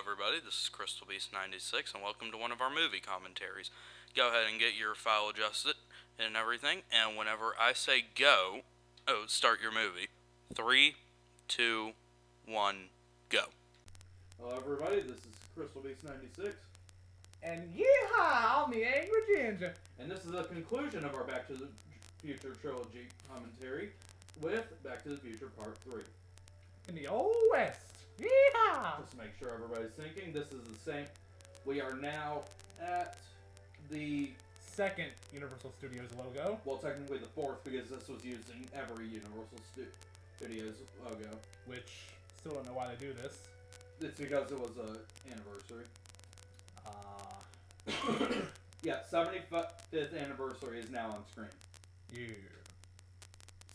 everybody, this is Crystal Beast 96 and welcome to one of our movie commentaries. Go ahead and get your file adjusted and everything, and whenever I say go, start your movie. 3, 2, 1, go. Hello everybody, this is Crystal Beast 96. And yeehaw, I'm the AngryGinger. And this is a conclusion of our Back to the Future trilogy commentary with Back to the Future Part 3. In the Old West. Yeehaw! Just to make sure everybody's thinking, this is the same. We are now at the second Universal Studios logo. Well, technically the fourth, because this was used in every Universal Studios logo. Which, still don't know why they do this. It's because it was an anniversary. Yeah, 75th anniversary is now on screen. Yeah.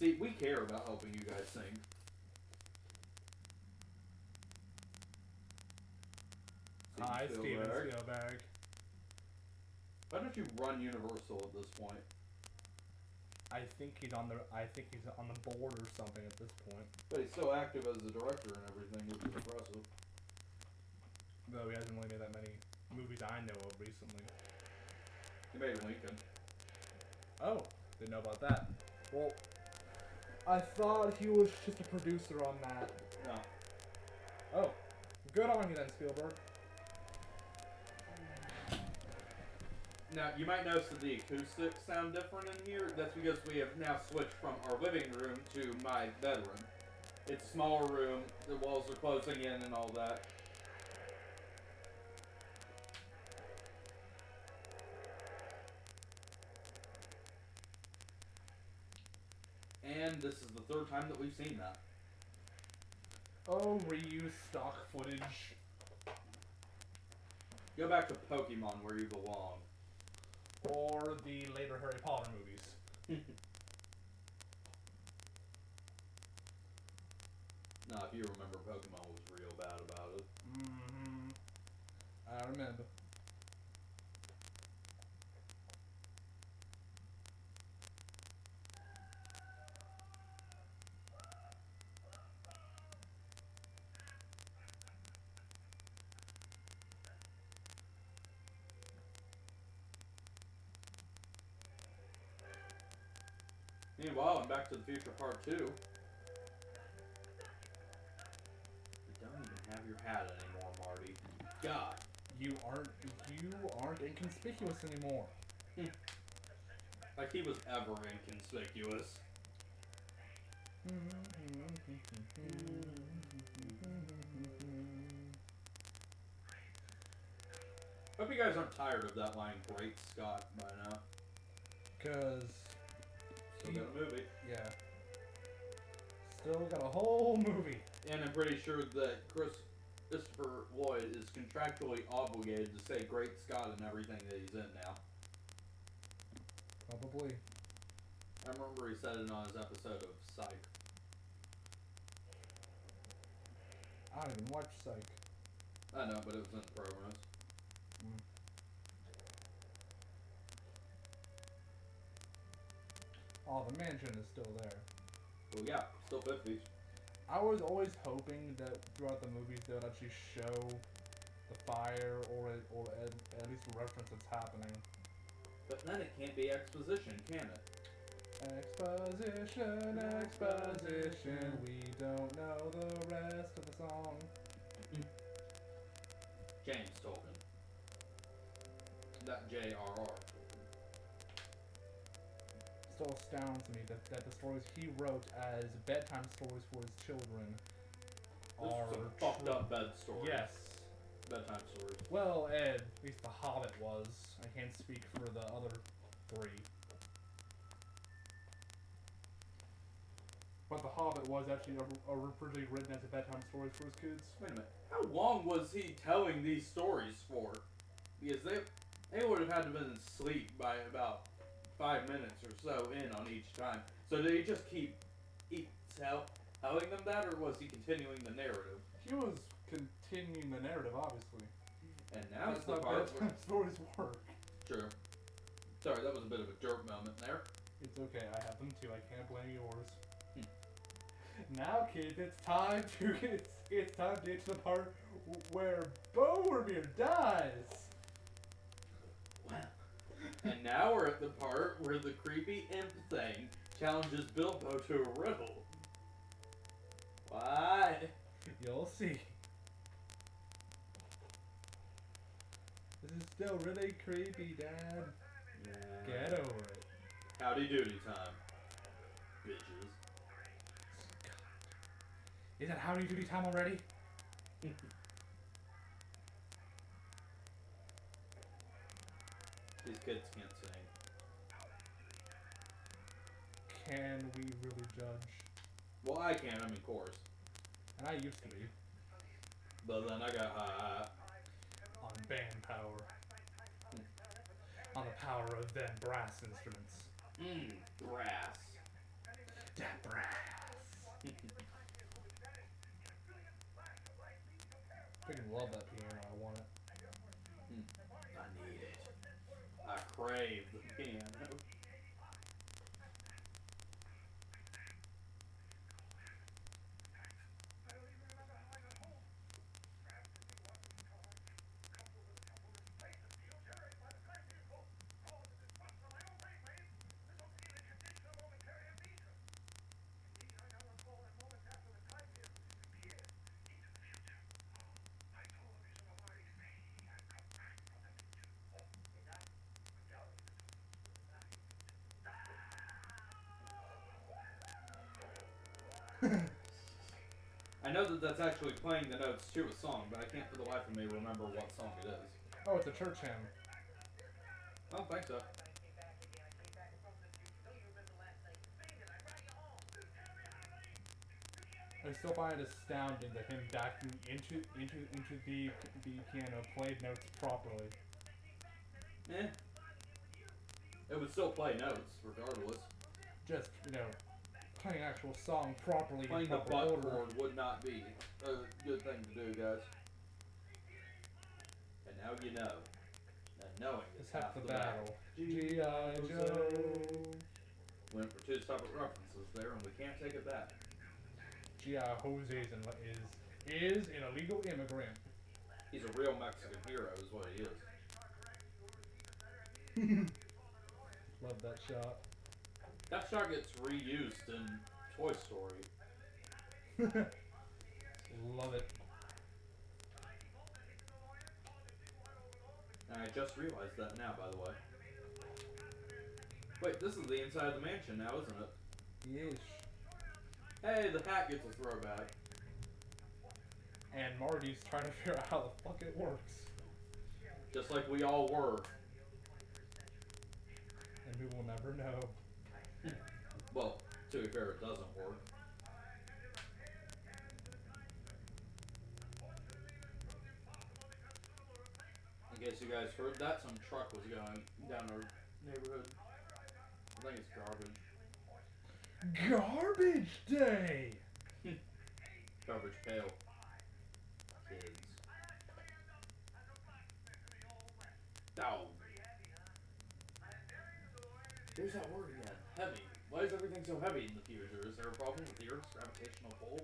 See, we care about helping you guys sing. Hi, Steven Spielberg. Why don't you run Universal at this point? I think he's on the board or something at this point. But he's still active as a director and everything, which is impressive. Though he hasn't really made that many movies I know of recently. He made Lincoln. Oh, didn't know about that. Well, I thought he was just a producer on that. No. Oh, good on you then, Spielberg. Now, you might notice that the acoustics sound different in here. That's because we have now switched from our living room to my bedroom. It's a smaller room, the walls are closing in and all that. And this is the third time that we've seen that. Oh, reuse stock footage. Go back to Pokemon where you belong. Or the later Harry Potter movies. No, if you remember, Pokemon was real bad about it. Mm-hmm. I remember. Meanwhile, in Back to the Future Part 2, you don't even have your hat anymore, Marty. God. You aren't inconspicuous anymore. Like he was ever inconspicuous. Hope you guys aren't tired of that line, Great Scott, by now. Cause Still got a movie. Yeah. Still got a whole movie. And I'm pretty sure that Christopher Lloyd is contractually obligated to say Great Scott in everything that he's in now. Probably. I remember he said it on his episode of Psych. I don't even watch Psych. I know, but it was in the programs. Oh, the mansion is still there. Well, yeah, still 50s. I was always hoping that throughout the movies they would actually show the fire or at least reference what's happening. But then it can't be exposition, can it? Exposition, exposition, we don't know the rest of the song. James Tolkien. That J.R.R. Still astounds me that the stories he wrote as bedtime stories for his children are some fucked up bed stories. Yes. Bedtime stories. Well, Ed, at least The Hobbit was. I can't speak for the other three. But The Hobbit was actually originally written as a bedtime story for his kids. Wait a minute. How long was he telling these stories for? Because they would have had to have been asleep by about 5 minutes or so in on each time. So did he just keep telling them that, or was he continuing the narrative? He was continuing the narrative, obviously. And now that's the how part bedtime stories work. True. Sorry, that was a bit of a jerk moment there. It's okay, I have them too. I can't blame yours. Now, kids, it's time to It's time to get to the part where Boromir dies. And now we're at the part where the creepy imp thing challenges Bilbo to a riddle. What? You'll see. This is still really creepy, Dad. Yeah. Get over it. Howdy doody time, bitches. Is it howdy doody time already? These kids can't sing. Can we really judge? Well, I can, I'm in chorus. And I used to be. But then I got high. On band power. On the power of them brass instruments. Brass. That brass. Freaking love that piano, I want it. I need it. I crave the piano. I know that that's actually playing the notes to a song, but I can't for the life of me remember what song it is. Oh, it's a church hymn. I don't think so. I still find it astounding that him backing into the piano played notes properly. Eh. It would still play notes, regardless. Just, playing an actual song properly Playing in the proper butt order. chord would not be a good thing to do, guys. And now you know. And knowing is It's half the battle. G.I. Joe. Joe. Went for two separate references there, and we can't take it back. G.I. Jose is an illegal immigrant. He's a real Mexican hero, is what he is. Love that shot. That shot gets reused in Toy Story. Love it. And I just realized that now, by the way. Wait, this is the inside of the mansion now, isn't it? Yeesh. Hey, the hat gets a throwback. And Marty's trying to figure out how the fuck it works. Just like we all were. And we will never know. Well, to be fair, it doesn't work. In case you guys heard that, some truck was going down our neighborhood. I think it's garbage. Garbage Day! Garbage pail. Kids. Oh. There's that word again. Heavy. Why is everything so heavy in the future? Is there a problem with the Earth's gravitational pull?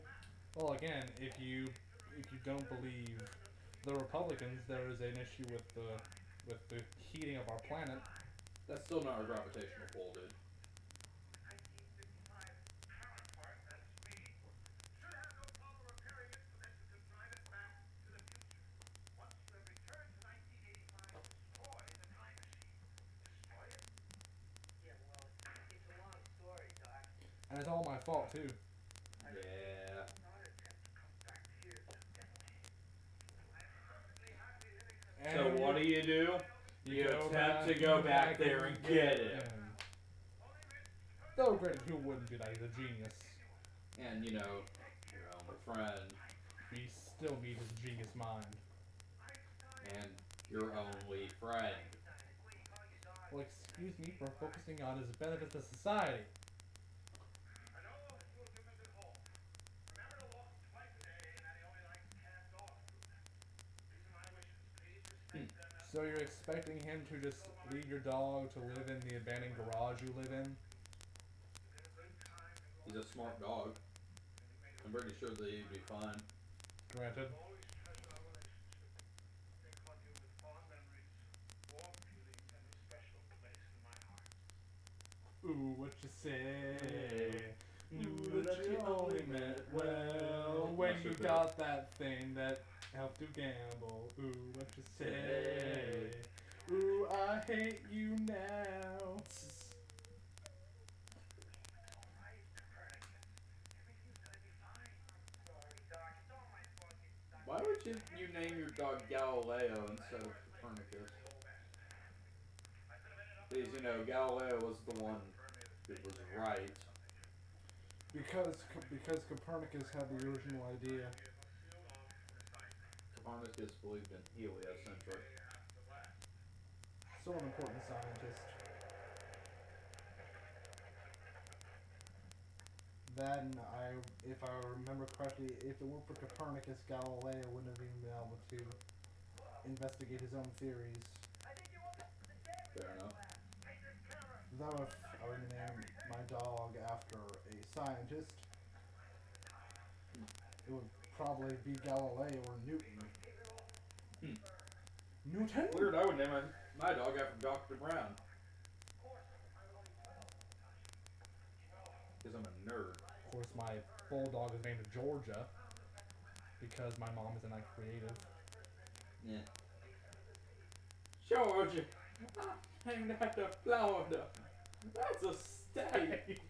Well, again, if you don't believe the Republicans, there is an issue with the heating of our planet. That's still not a gravitational pull, dude. And it's all my fault, too. Yeah. And So what do? You attempt to go back there and get him. Though granted, who wouldn't do that? He's a genius. And, your only friend. We still need his genius mind. And your only friend. Well, excuse me for focusing on his benefit to society. So you're expecting him to just leave your dog to live in the abandoned garage you live in? He's a smart dog. I'm pretty sure that he'd be fine. Granted. Ooh, what you say? Ooh, that you only meant well when you got that thing that helped you gamble. Ooh, what you say? Ooh, I hate you now. Why would you name your dog Galileo instead of Copernicus? Because, you know, Galileo was the one who was right. Because Copernicus had the original idea. Copernicus believed in heliocentric. So an important scientist. Then, if I remember correctly, if it weren't for Copernicus, Galileo wouldn't have even been able to investigate his own theories. Fair enough. Though if I were to name my dog after a scientist, it would probably be Galileo or Newton. Newton? Weird, I would name my dog after Dr. Brown. Because I'm a nerd. Of course, my bulldog is named Georgia because my mom is in that creative. Yeah. Georgia. I'm named after Florida. That's a state.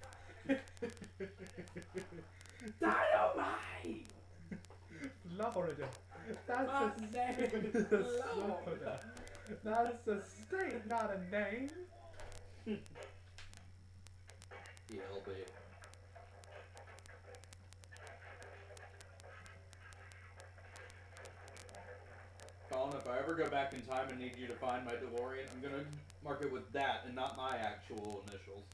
Dynamite! Florida. That's My a name is Florida. That's a state, not a name. ELB. Colin, if I ever go back in time and need you to find my DeLorean, I'm gonna mark it with that and not my actual initials.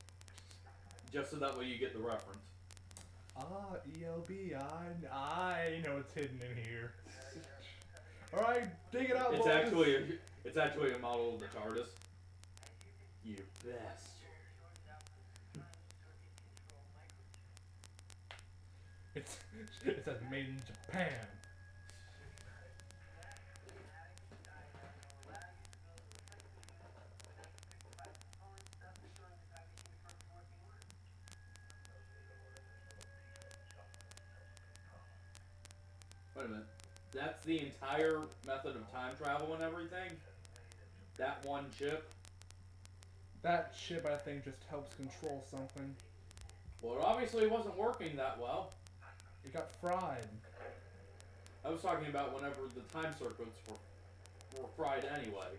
Just so that way you get the reference. Ah, ELB, I know it's hidden in here. Alright, dig it out, It's boys. actually a model of the TARDIS. You bastard. It says made in Japan. Wait a minute. That's the entire method of time travel and everything? That one chip? That chip, I think, just helps control something. Well, it obviously wasn't working that well. It got fried. I was talking about whenever the time circuits were fried anyway.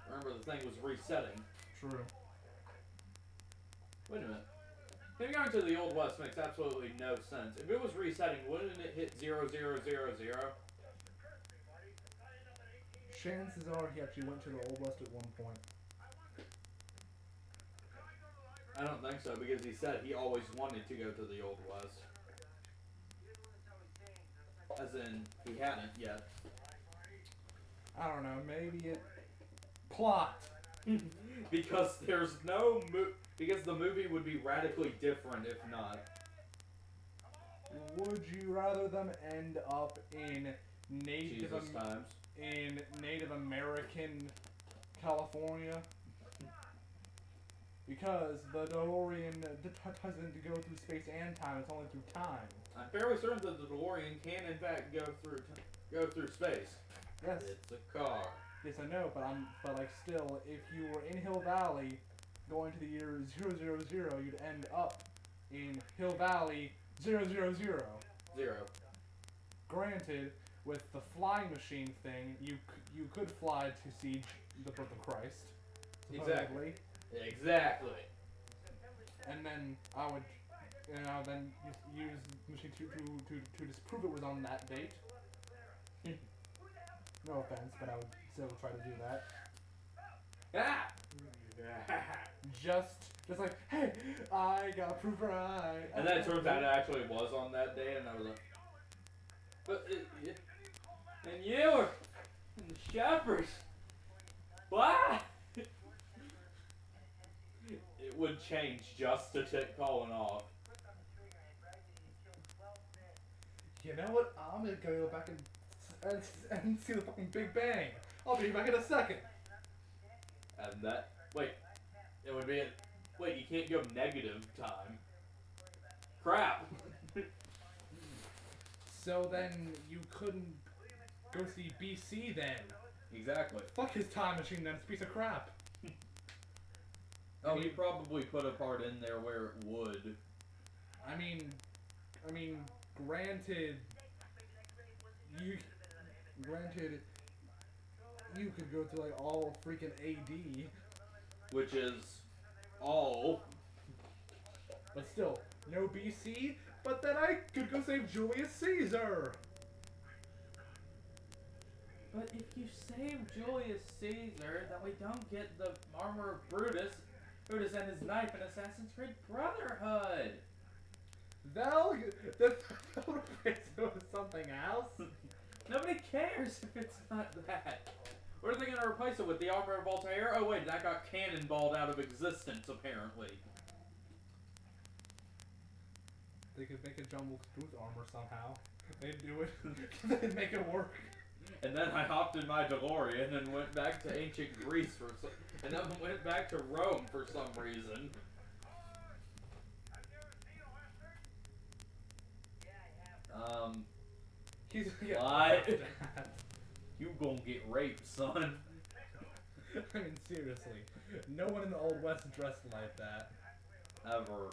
Remember, the thing was resetting. True. Wait a minute. Him going to the Old West makes absolutely no sense. If it was resetting, wouldn't it hit 0000? Chances are he actually went to the Old West at one point. I don't think so, because he said he always wanted to go to the Old West. As in, he hadn't yet. I don't know, maybe it... Plot! Because there's because the movie would be radically different if not. Would you rather them end up in Native times. in Native American California? Because the DeLorean doesn't go through space and time; it's only through time. I'm fairly certain that the DeLorean can, in fact, go through space. Yes. It's a car. Yes, I know, but like still, if you were in Hill Valley, going to the year 000, you'd end up in Hill Valley 000. Zero. Granted, with the flying machine thing, you could fly to see the birth of Christ. Supposedly. Exactly. And then I would, then use the machine to disprove it was on that date. No offense, but I would still try to do that. Ah! Just like, hey, I got proof right. And then it turns out it actually was on that day, and I was like, but and you were and the shepherds. What? It would change just to tick Colin off. You know what? I'm gonna go back and see the fucking Big Bang. I'll be back in a second. And that, wait, it would be, wait, you can't go negative time. Crap. So then you couldn't go see BC then. Exactly. Fuck his time machine then, it's a piece of crap. Oh, he probably put a part in there where it would. I mean, granted, you could go to like all freaking AD, Which is all. but still, no BC, but then I could go save Julius Caesar. But if you save Julius Caesar, then we don't get the armor of Brutus and his knife in Assassin's Creed Brotherhood. They'll replace it with something else. Nobody cares if it's not that. What are they gonna replace it with? The armor of Voltaire? Oh wait, that got cannonballed out of existence apparently. They could make a John Wilkes Booth armor somehow. They'd do it. They'd make it work. And then I hopped in my DeLorean and went back to ancient Greece and then went back to Rome for some reason. He's gonna get What? laughed at. You gonna get raped, son. I mean, seriously. No one in the Old West dressed like that. Ever.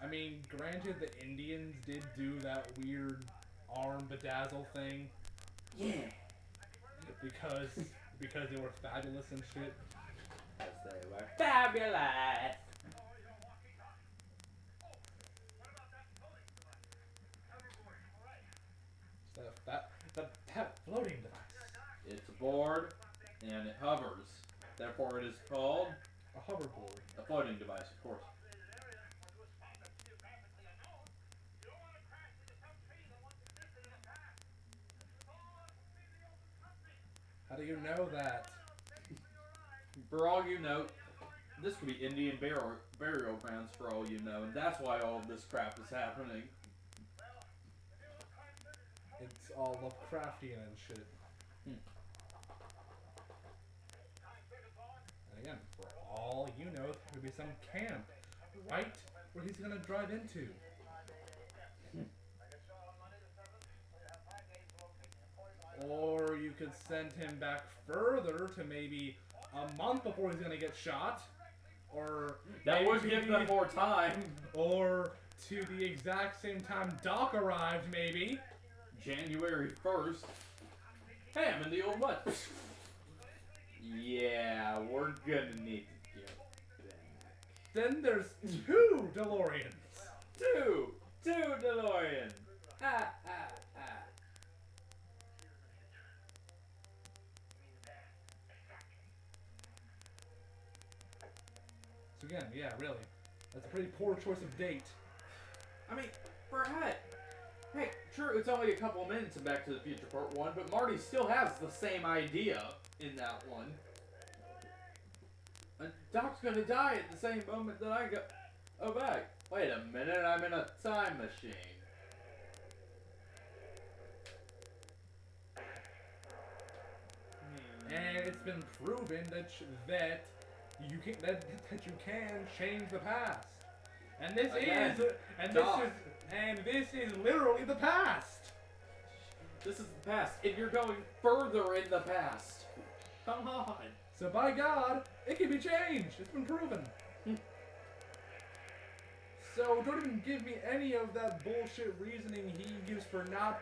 I mean, granted, the Indians did do that weird arm bedazzle thing. Yeah. Because they were fabulous and shit. Yes, they were fabulous. That floating device. It's a board, and it hovers. Therefore, it is called A hoverboard. a floating device, of course. How do you know that? For all you know, this could be Indian burial grounds for all you know, and that's why all of this crap is happening. It's all Lovecraftian and shit. And again, for all you know, there could be some camp right where he's gonna drive into. Or you could send him back further to maybe a month before he's gonna get shot. Or That would maybe- give them more time. Or to the exact same time Doc arrived, maybe. January 1st. Hey, I'm in the Old West. Yeah, we're gonna need to get back. Then there's 2 DeLoreans. Two DeLoreans. Ah, ah, ah. So again, yeah, really. That's a pretty poor choice of date. I mean, for heck. Hey, true, it's only a couple of minutes in Back to the Future Part 1, but Marty still has the same idea in that one. And Doc's gonna die at the same moment that I go back. Wait a minute, I'm in a time machine. And it's been proven that you can change the past. And this Again, this is literally the past. This is the past, and you're going further in the past. Come on. So by God, it can be changed. It's been proven. So don't even give me any of that bullshit reasoning he gives for not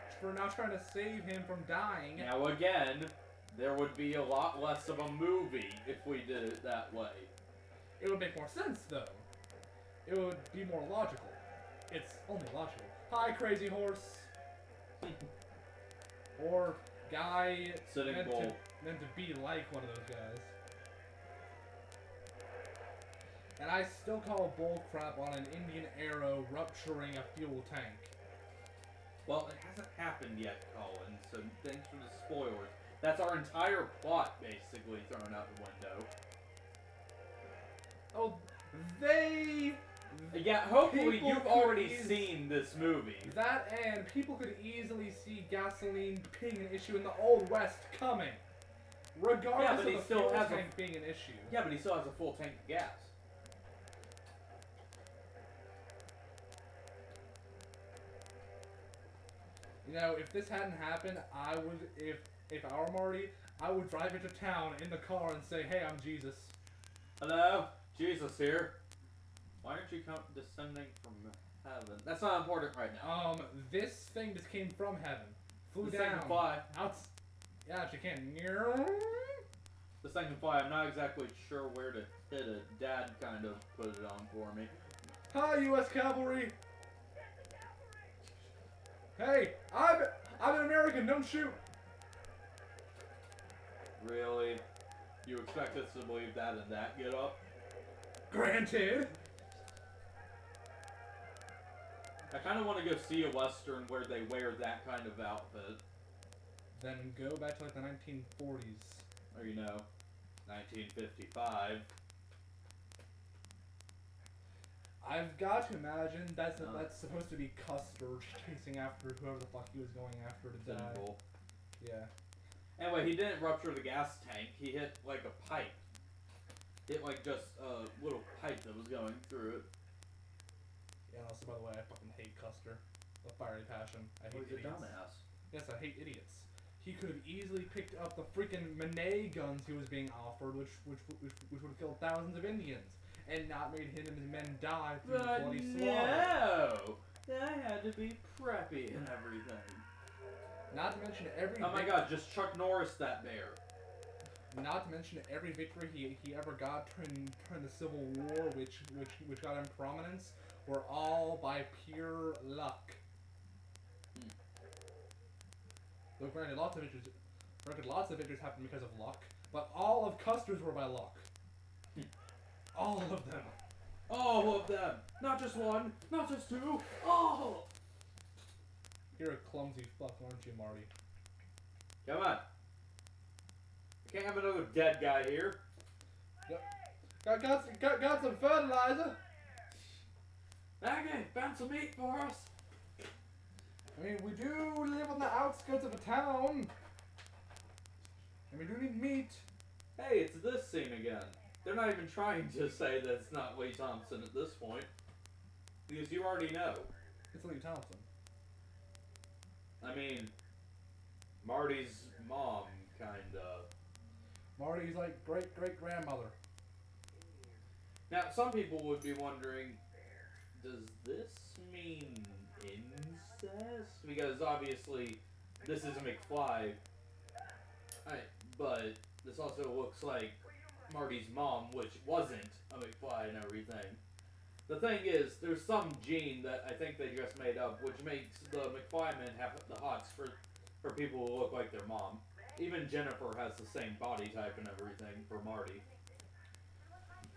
trying to save him from dying. Now again, there would be a lot less of a movie if we did it that way. It would make more sense though. It would be more logical. It's only logical. Hi, crazy horse. Or guy Sitting meant Bull. meant to be like one of those guys. And I still call bull crap on an Indian arrow rupturing a fuel tank. Well, it hasn't happened yet, Colin, so thanks for the spoilers. That's our entire plot basically thrown out the window. Oh, they Yeah, hopefully People you've could already seen this movie. That and people could easily see gasoline being an issue in the Old West coming. Regardless Yeah, but he of the still fuel has tank being an issue. Yeah, but he still has a full tank of gas. You know, if this hadn't happened, I would, if I were Marty, I would drive into town in the car and say, hey, I'm Jesus. Hello? Jesus here. Why aren't you descending from heaven? That's not important right now. This thing just came from heaven. Flew This down. thing can fly. Yeah, she can. This thing can fly. I'm not exactly sure where to hit it. Dad kind of put it on for me. Hi, U.S. Cavalry. Hey, I'm an American. Don't shoot. Really? You expect us to believe that in that get up? Granted. I kind of want to go see a Western where they wear that kind of outfit. Then go back to like the 1940s. Or, 1955. I've got to imagine that's supposed to be Custer chasing after whoever the fuck he was going after to die. Symbol. Yeah. Anyway, he didn't rupture the gas tank. He hit, like, a pipe. Hit, like, just a little pipe that was going through it. Yeah, and also, by the way, I fucking hate Custer. The fiery passion. I hate He's a idiots. dumbass. Yes, I hate idiots. He could have easily picked up the freaking Manet guns he was being offered, which would have killed thousands of Indians, and not made him and his men die through bloody slaughter. No! That had to be preppy and everything. Not to mention every. Oh my god, just Chuck Norris that bear. Not to mention every victory he ever got during the Civil War, which got him prominence, were all by pure luck. Though granted, lots of victories happened because of luck, but all of Custer's were by luck. All of them. All of them. Not just one, not just two, all. You're a clumsy fuck, aren't you, Marty? Come on. I can't have another dead guy here. Yep. Got some fertilizer. Okay, found some meat for us. I mean, we do live on the outskirts of a town. And we do need meat. Hey, it's this scene again. They're not even trying to say that it's not Lee Thompson at this point. Because you already know. It's Lee Thompson. I mean, Marty's mom, kinda. Marty's like great-great-grandmother. Now, some people would be wondering, does this mean incest? Because obviously, this is a McFly. But this also looks like Marty's mom, which wasn't a McFly and everything. The thing is, there's some gene that I think they just made up, which makes the McFly men have the hots for people who look like their mom. Even Jennifer has the same body type and everything for Marty.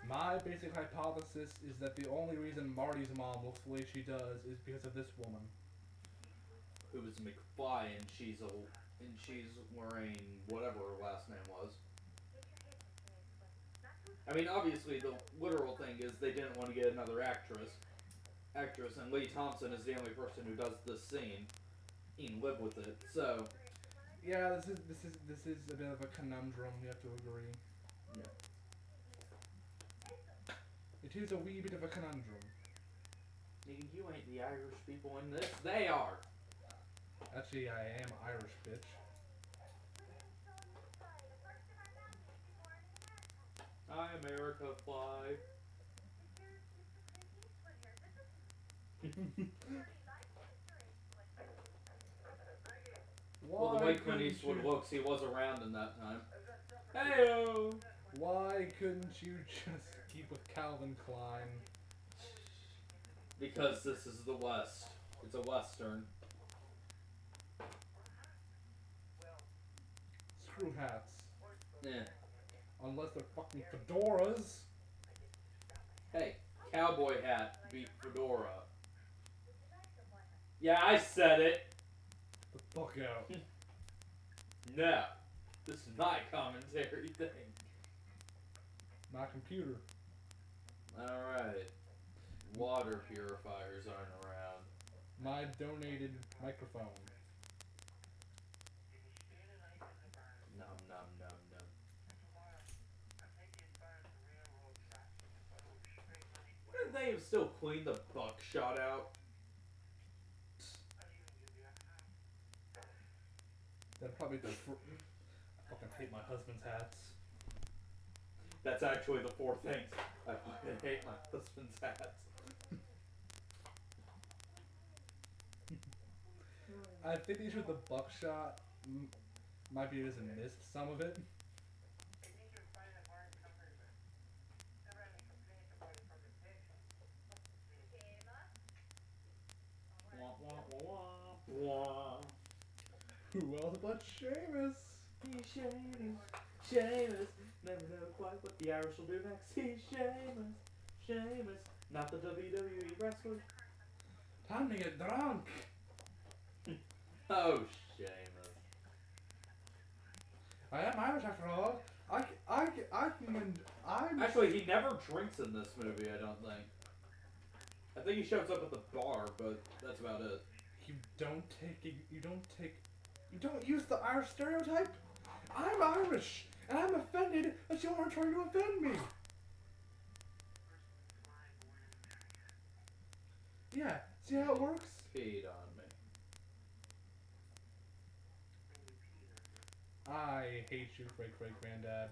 My basic hypothesis is that the only reason Marty's mom looks the way she does is because of this woman. Who is McFly and she's wearing whatever her last name was. I mean, obviously the literal thing is they didn't want to get another actress, and Lee Thompson is the only person who does this scene and live with it. So yeah, this is a bit of a conundrum. We have to agree. yeah. It is a wee bit of a conundrum. You ain't the Irish people in this. They are. Actually, I am Irish, bitch. Hi, America, fly. Well, the way Clint Eastwood looks, he was around in that time. Heyo! Why couldn't you just keep with Calvin Klein? Because this is the West. It's a Western. Screw hats. Yeah. Unless they're fucking fedoras. Hey, cowboy hat beat fedora. Yeah, I said it. The fuck out. No. This is my commentary thing. My computer. Alright. water purifiers aren't around. My donated microphone. Nom nom nom nom. Why didn't they still clean the buckshot out? That'd probably be I fucking hate my husband's hats. That's actually the 4 things. I fucking hate my husband's hats. I think the issue with the buckshot might be just missed some of it. Wah, wah, wah, wah. Who else but Sheamus? He's Sheamus, Sheamus. Never know quite what the Irish will do next. He's Sheamus, Sheamus. Not the WWE wrestler. Time to get drunk. Oh, Sheamus. I am Irish after all. I'm Actually, he never drinks in this movie, I don't think. I think he shows up at the bar, but that's about it. You don't use the Irish stereotype. I'm Irish, and I'm offended that you aren't trying to offend me. Yeah, see how it works? Peed on me. I hate you, great granddad.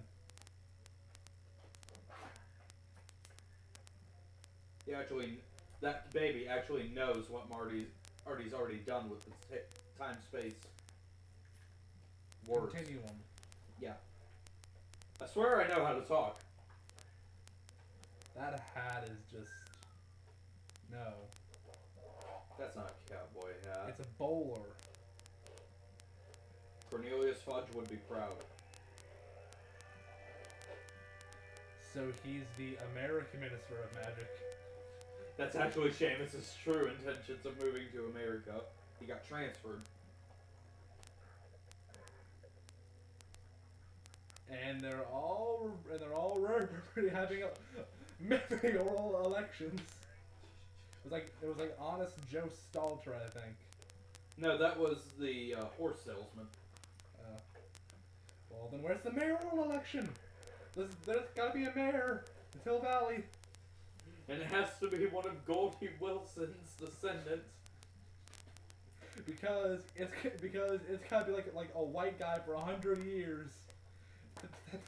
He actually, that baby actually knows what Marty's already done with the time-space words. Continuum. Yeah. I swear I know how to talk. That hat is just no. That's not a cowboy hat. It's a bowler. Cornelius Fudge would be proud. So he's the American Minister of Magic. That's actually Sheamus' true intentions of moving to America. He got transferred. And they're all pretty having mayoral elections. It was like honest Joe Stalter, I think. No, that was the horse salesman. Well, then where's the mayoral election? There's gotta be a mayor in Hill Valley. And it has to be one of Goldie Wilson's descendants. Because it's gotta be like a white guy for 100 years,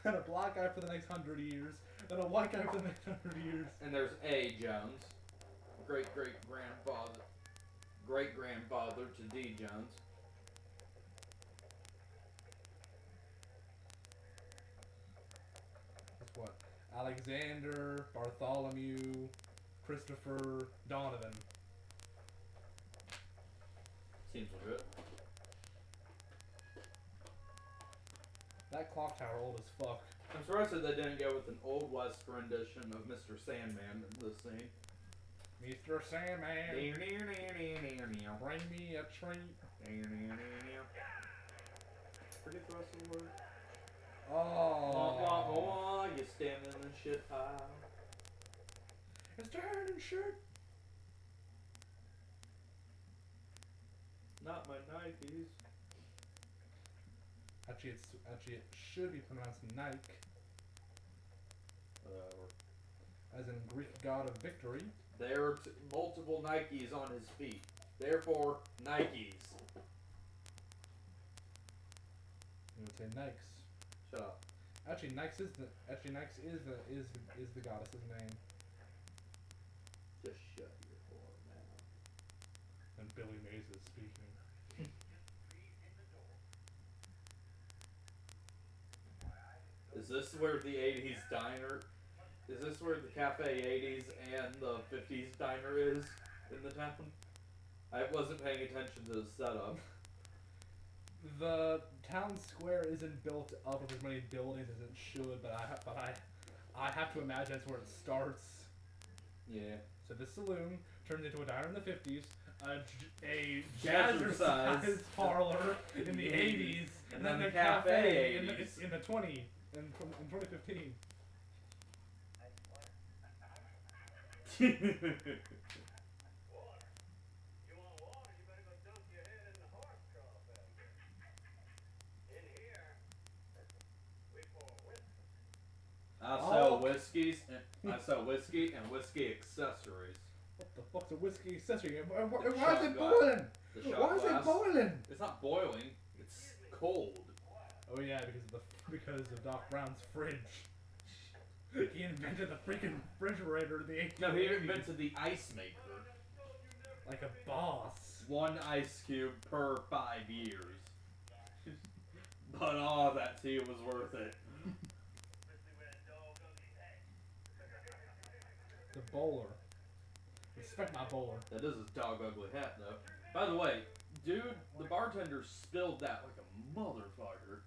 then a black guy for the next 100 years, then a white guy for the next 100 years. And there's A. Jones, great-grandfather to D. Jones. That's what? Alexander, Bartholomew, Christopher, Donovan. Seems legit. That clock tower old as fuck. I'm surprised that they didn't go with an Old West rendition of Mr. Sandman in this scene. Mr. Sandman, Pretty bring me a treat. thrust of the word. Oh. Wah, wah, wah, you stand in the shit pile. It's turning shirt. Not my Nikes. Actually, it should be pronounced Nike, Whatever. as in Greek god of victory. There are multiple Nikes on his feet. Therefore, Nikes. You would say Nikes. Shut up. Actually, Nikes is the goddess's name. Just shut your whore mouth. And Billy Mays is speaking. Is this where the 80s diner... Is this where the Cafe 80s and the 50s diner is in the town? I wasn't paying attention to the setup. The town square isn't built up with as many buildings as it should, but I have to imagine that's where it starts. Yeah. So this saloon turns into a diner in the 50s, a Jazzercise jazzercise parlor in the 80s, and then then the the cafe cafe 80s. in 2015. I sell whiskey and whiskey accessories. What the fuck's a whiskey accessory? Why is shot it glass. boiling? The shot Why is glass. it boiling? It's not boiling. It's cold. Oh yeah, because of Doc Brown's fridge. He invented the freaking refrigerator in the 1880s. No, he invented the ice maker. Like a boss. 1 ice cube per 5 years. But all that tea was worth it. The bowler. Respect my bowler. That is his dog ugly hat, though. By the way, dude, the bartender spilled that like a motherfucker.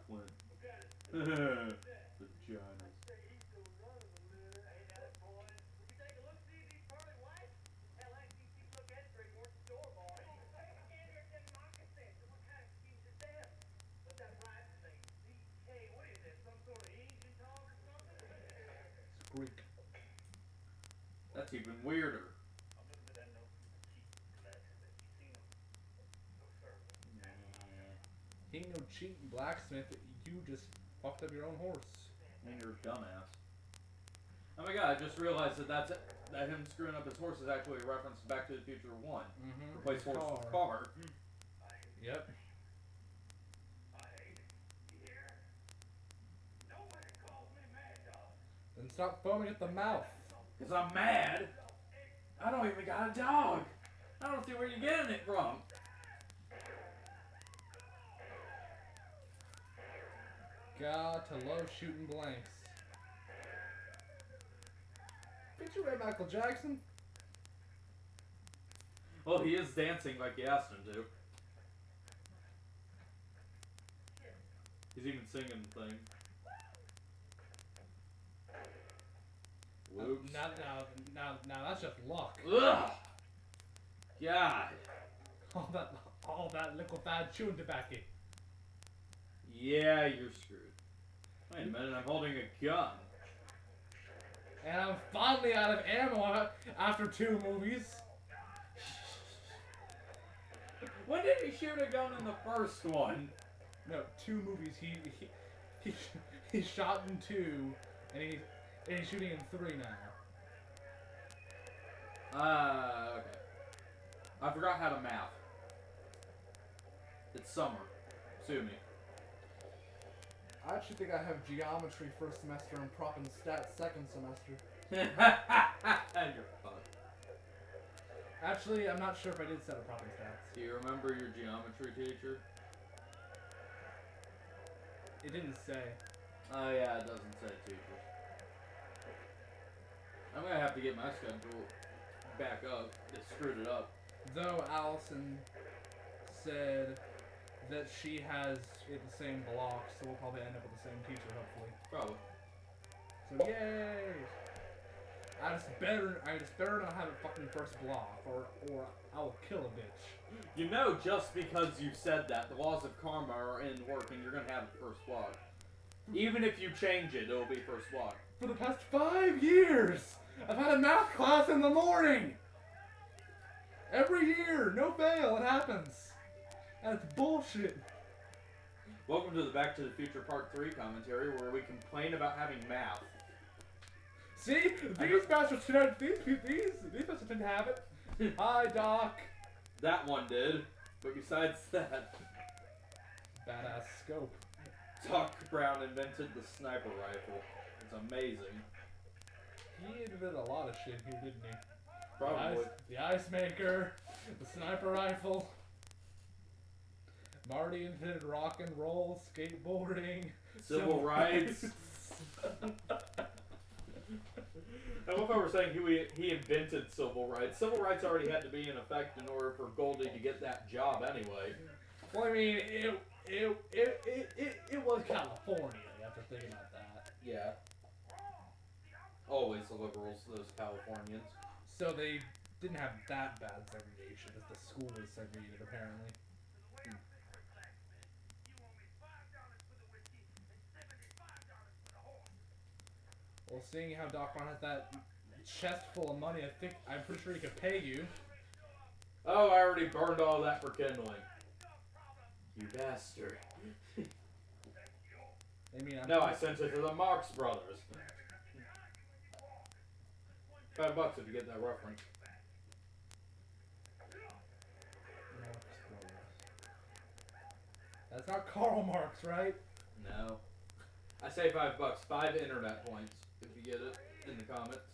Quint. Vaginas. It's Greek. That's even weirder. He ain't no cheating blacksmith. You just fucked up your own horse. I mean, you're a dumbass. Oh my god, I just realized that him screwing up his horse is actually a reference to Back to the Future 1. Mm-hmm. Replace horse with car. Yep. Then stop foaming at the mouth. Because I'm mad. I don't even got a dog. I don't see where you're getting it from. God to love shooting blanks. Get you right, Michael Jackson. Well, he is dancing like you asked him to. He's even singing the thing. Whoops. Now that's just luck. Ugh! God. All that liquefied chewing tobacco. Yeah, you're screwed. Wait a minute, I'm holding a gun. And I'm finally out of ammo after 2 movies. When did he shoot a gun in the first one? No, 2 movies. He shot in 2, and he's shooting in 3 now. Okay. I forgot how to math. It's summer. Sue me. I actually think I have geometry first semester and prop and stats second semester. You're fucked. Actually, I'm not sure if I did set a prop and stats. Do you remember your geometry teacher? It didn't say. Oh yeah, it doesn't say teacher. I'm gonna have to get my schedule back up. It screwed it up. Though Allison said that she has it the same block, so we'll probably end up with the same teacher, hopefully. Probably. So yay! I just better not have it fucking first block, or I will kill a bitch. You know, just because you said that, the laws of karma are in working, you're gonna have it first block. Even if you change it, it'll be first block. For the past 5 years, I've had a math class in the morning! Every year, no fail, it happens. And it's bullshit. Welcome to the Back to the Future Part 3 commentary, where we complain about having math. See? These bastards didn't have it. Hi, Doc. That one did, but besides that, Badass scope. Doc Brown invented the sniper rifle. It's amazing. He invented a lot of shit here, didn't he? Probably. The ice maker, the sniper rifle. Marty invented rock and roll, skateboarding, Civil rights. I love how we're saying he invented civil rights. Civil rights already had to be in effect in order for Goldie to get that job anyway. Well, I mean, it was California. You have to think about that. Yeah. Always the liberals, those Californians. So they didn't have that bad segregation, but the school was segregated apparently. Well, seeing how Doc Brown has that chest full of money, I'm pretty sure he could pay you. Oh, I already burned all that for kindling. You bastard. I mean, No, I sent it to the Marx Brothers. $5 if you get that reference. That's not Karl Marx, right? No. I say $5. 5 internet points if you get it in the comments.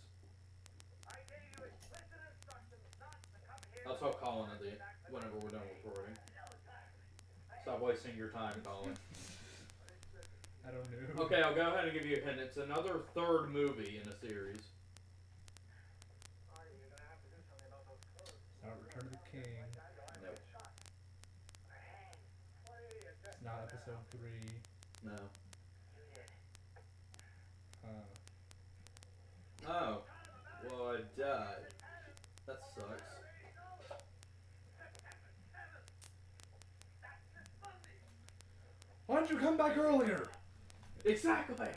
I'll tell Colin at the whenever we're done recording. Stop wasting your time, Colin. I don't know. Okay, I'll go ahead and give you a hint. It's another third movie in a series. It's not Return of the King. Nope. It's not episode 3. No. Huh. Oh. Well, I died. That sucks. Why don't you come back earlier? Exactly!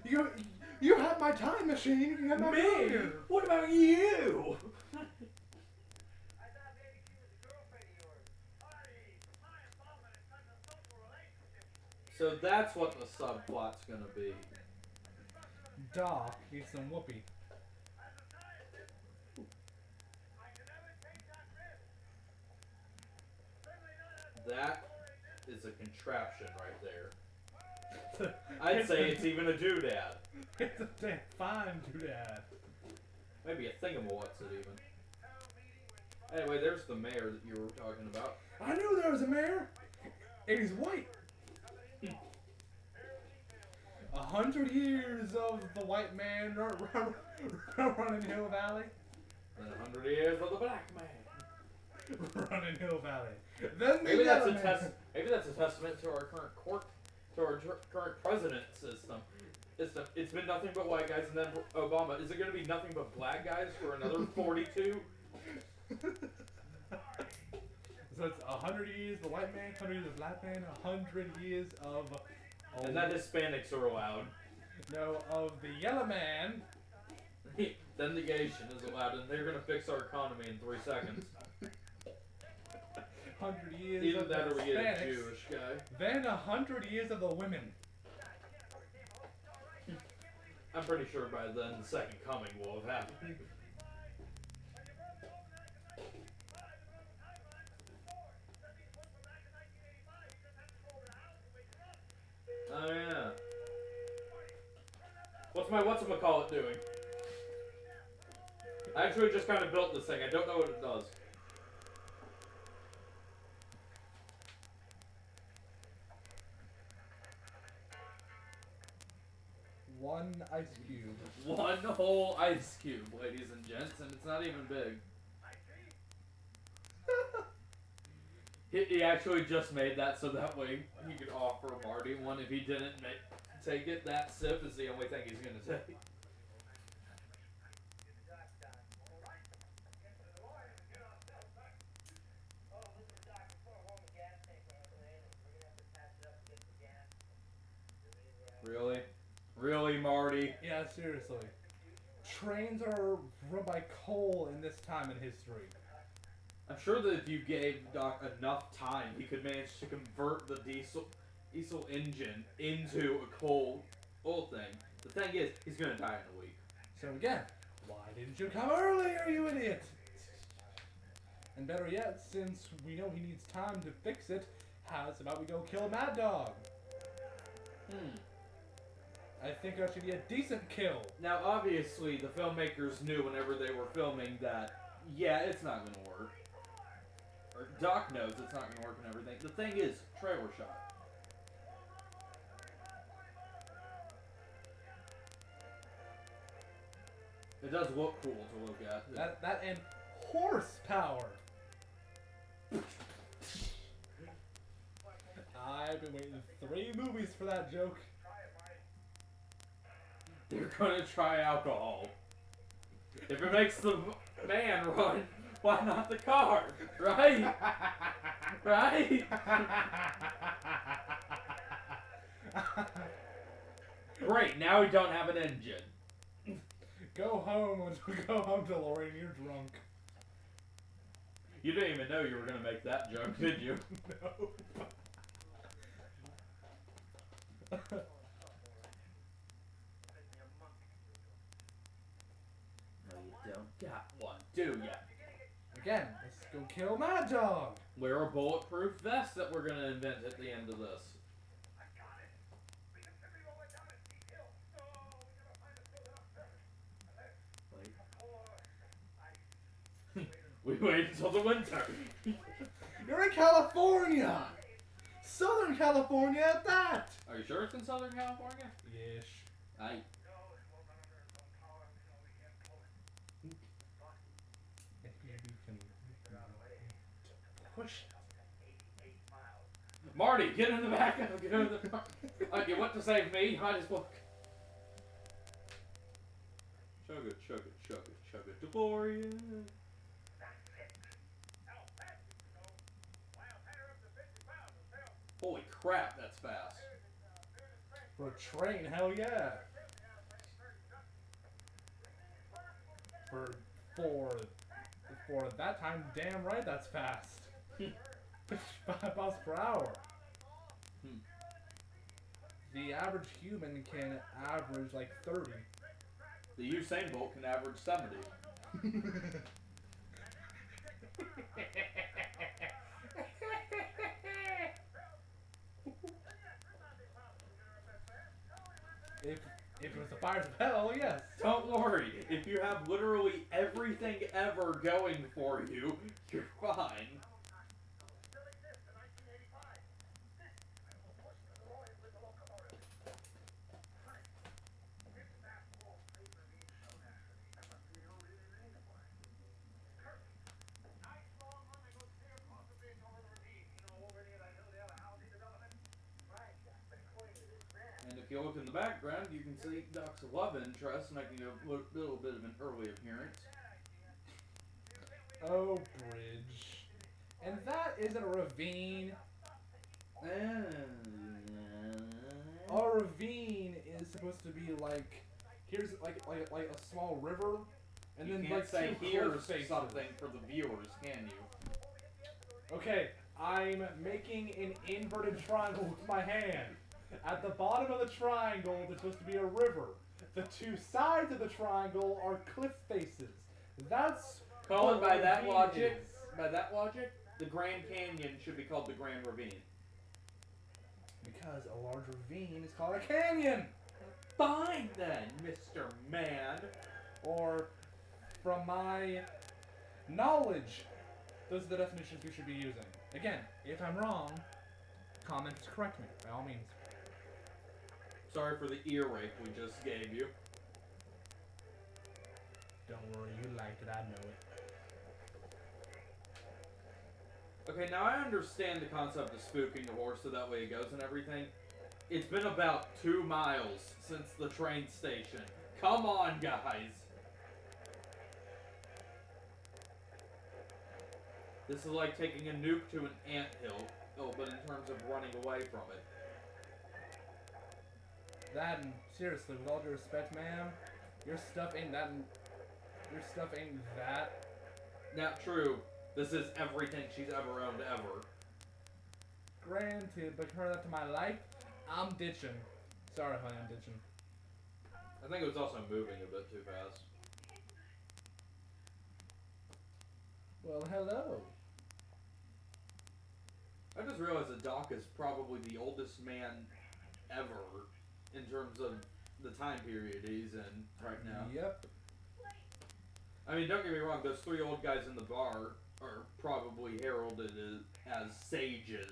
You have my time machine. You can come back earlier. What about you? So that's what the subplot's gonna be. Doc needs some whoopee. That is a contraption right there. I'd say it's even a doodad. It's a damn fine doodad. Maybe a thingamawhat's it even. Anyway, there's the mayor that you were talking about. I knew there was a mayor. And he's white. 100 years of the white man running Hill Valley. And 100 years of the black man. Running Hill Valley. Then Maybe that's a Maybe that's a testament to our current current president system. It's been nothing but white guys, and then Obama. Is it going to be nothing but black guys for another 42? So it's 100 years of the white man, 100 years of the black man, 100 years of... And that Hispanics are allowed. No, of the yellow man. Then the Asian is allowed, and they're going to fix our economy in 3 seconds. 100 years Either of that the or we get a Hispanics. Jewish guy. Then 100 years of the women. I'm pretty sure by then the second coming will have happened. Oh yeah. What's my whatchamacallit doing? I actually just kind of built this thing. I don't know what it does. One ice cube. One whole ice cube, ladies and gents, and it's not even big. He actually just made that so that way he could offer Marty one. If he didn't take it, that sip is the only thing he's going to take. Really? Really, Marty? Yeah, seriously. Trains are run by coal in this time in history. I'm sure that if you gave Doc enough time, he could manage to convert the diesel engine into a coal thing. The thing is, he's gonna die in a week. So again, why didn't you come earlier, you idiot? And better yet, since we know he needs time to fix it, how's about we go kill Mad Dog? I think that should be a decent kill. Now, obviously, the filmmakers knew whenever they were filming that, yeah, it's not gonna work. Or Doc knows it's not gonna work and everything. The thing is, trailer shot. It does look cool to look at. That and horsepower. I've been waiting 3 movies for that joke. They're gonna try alcohol. If it makes the man run, why not the car? Right? Right? Great, now we don't have an engine. Go home, go home, DeLorean, you're drunk. You didn't even know you were gonna make that joke, did you? No. No, you don't got one, do ya? Again, let's go kill Mad Dog. Wear a bulletproof vest that we're gonna invent at the end of this. We wait until the winter. You're in California! Southern California at that! Are you sure it's in Southern California? Yes. I. Maybe you can push. Marty, get in the back. Get in the back. Like you want to save me? Might as well. Chug it, chug it, chug it, chug it, DeLorean. Holy crap, that's fast. For a train, hell yeah. For that time, damn right that's fast. 55 miles per hour. The average human can average like 30. The Usain Bolt can average 70. If it was the fires of hell, yes. Don't worry, if you have literally everything ever going for you, you're fine. And if you look in the background, you can see Doc's love interest making a little bit of an early appearance. Oh, bridge. And that isn't a ravine. A ravine is supposed to be like, here's like a small river, and you then can't like say two here's cliff faces. something for the viewers, can you? Okay, I'm making an inverted triangle with my hand. At the bottom of the triangle, there's supposed to be a river. The two sides of the triangle are cliff faces. That's Colin, what by a that ravine logic, is. the Grand Canyon should be called the Grand Ravine. Because a large ravine is called a canyon. Fine then, Mr. Man. Or, from my knowledge, those are the definitions we should be using. Again, if I'm wrong, comment to correct me, by all means. Sorry for the ear rape we just gave you. Don't worry, you liked it, I know it. Okay, now I understand the concept of spooking the horse so that way it goes and everything. It's been about 2 miles since the train station. Come on, guys. This is like taking a nuke to an anthill, but in terms of running away from it. That, and seriously, with all due respect, ma'am, your stuff ain't that. Your stuff ain't that. Not true. This is everything she's ever owned ever. Granted, but compared that to my life, I'm ditching. Sorry, honey, I'm ditching. I think it was also moving a bit too fast. Well, hello. I just realized that Doc is probably the oldest man ever in terms of the time period he's in right now. Yep. I mean, don't get me wrong, those 3 old guys in the bar are probably heralded as sages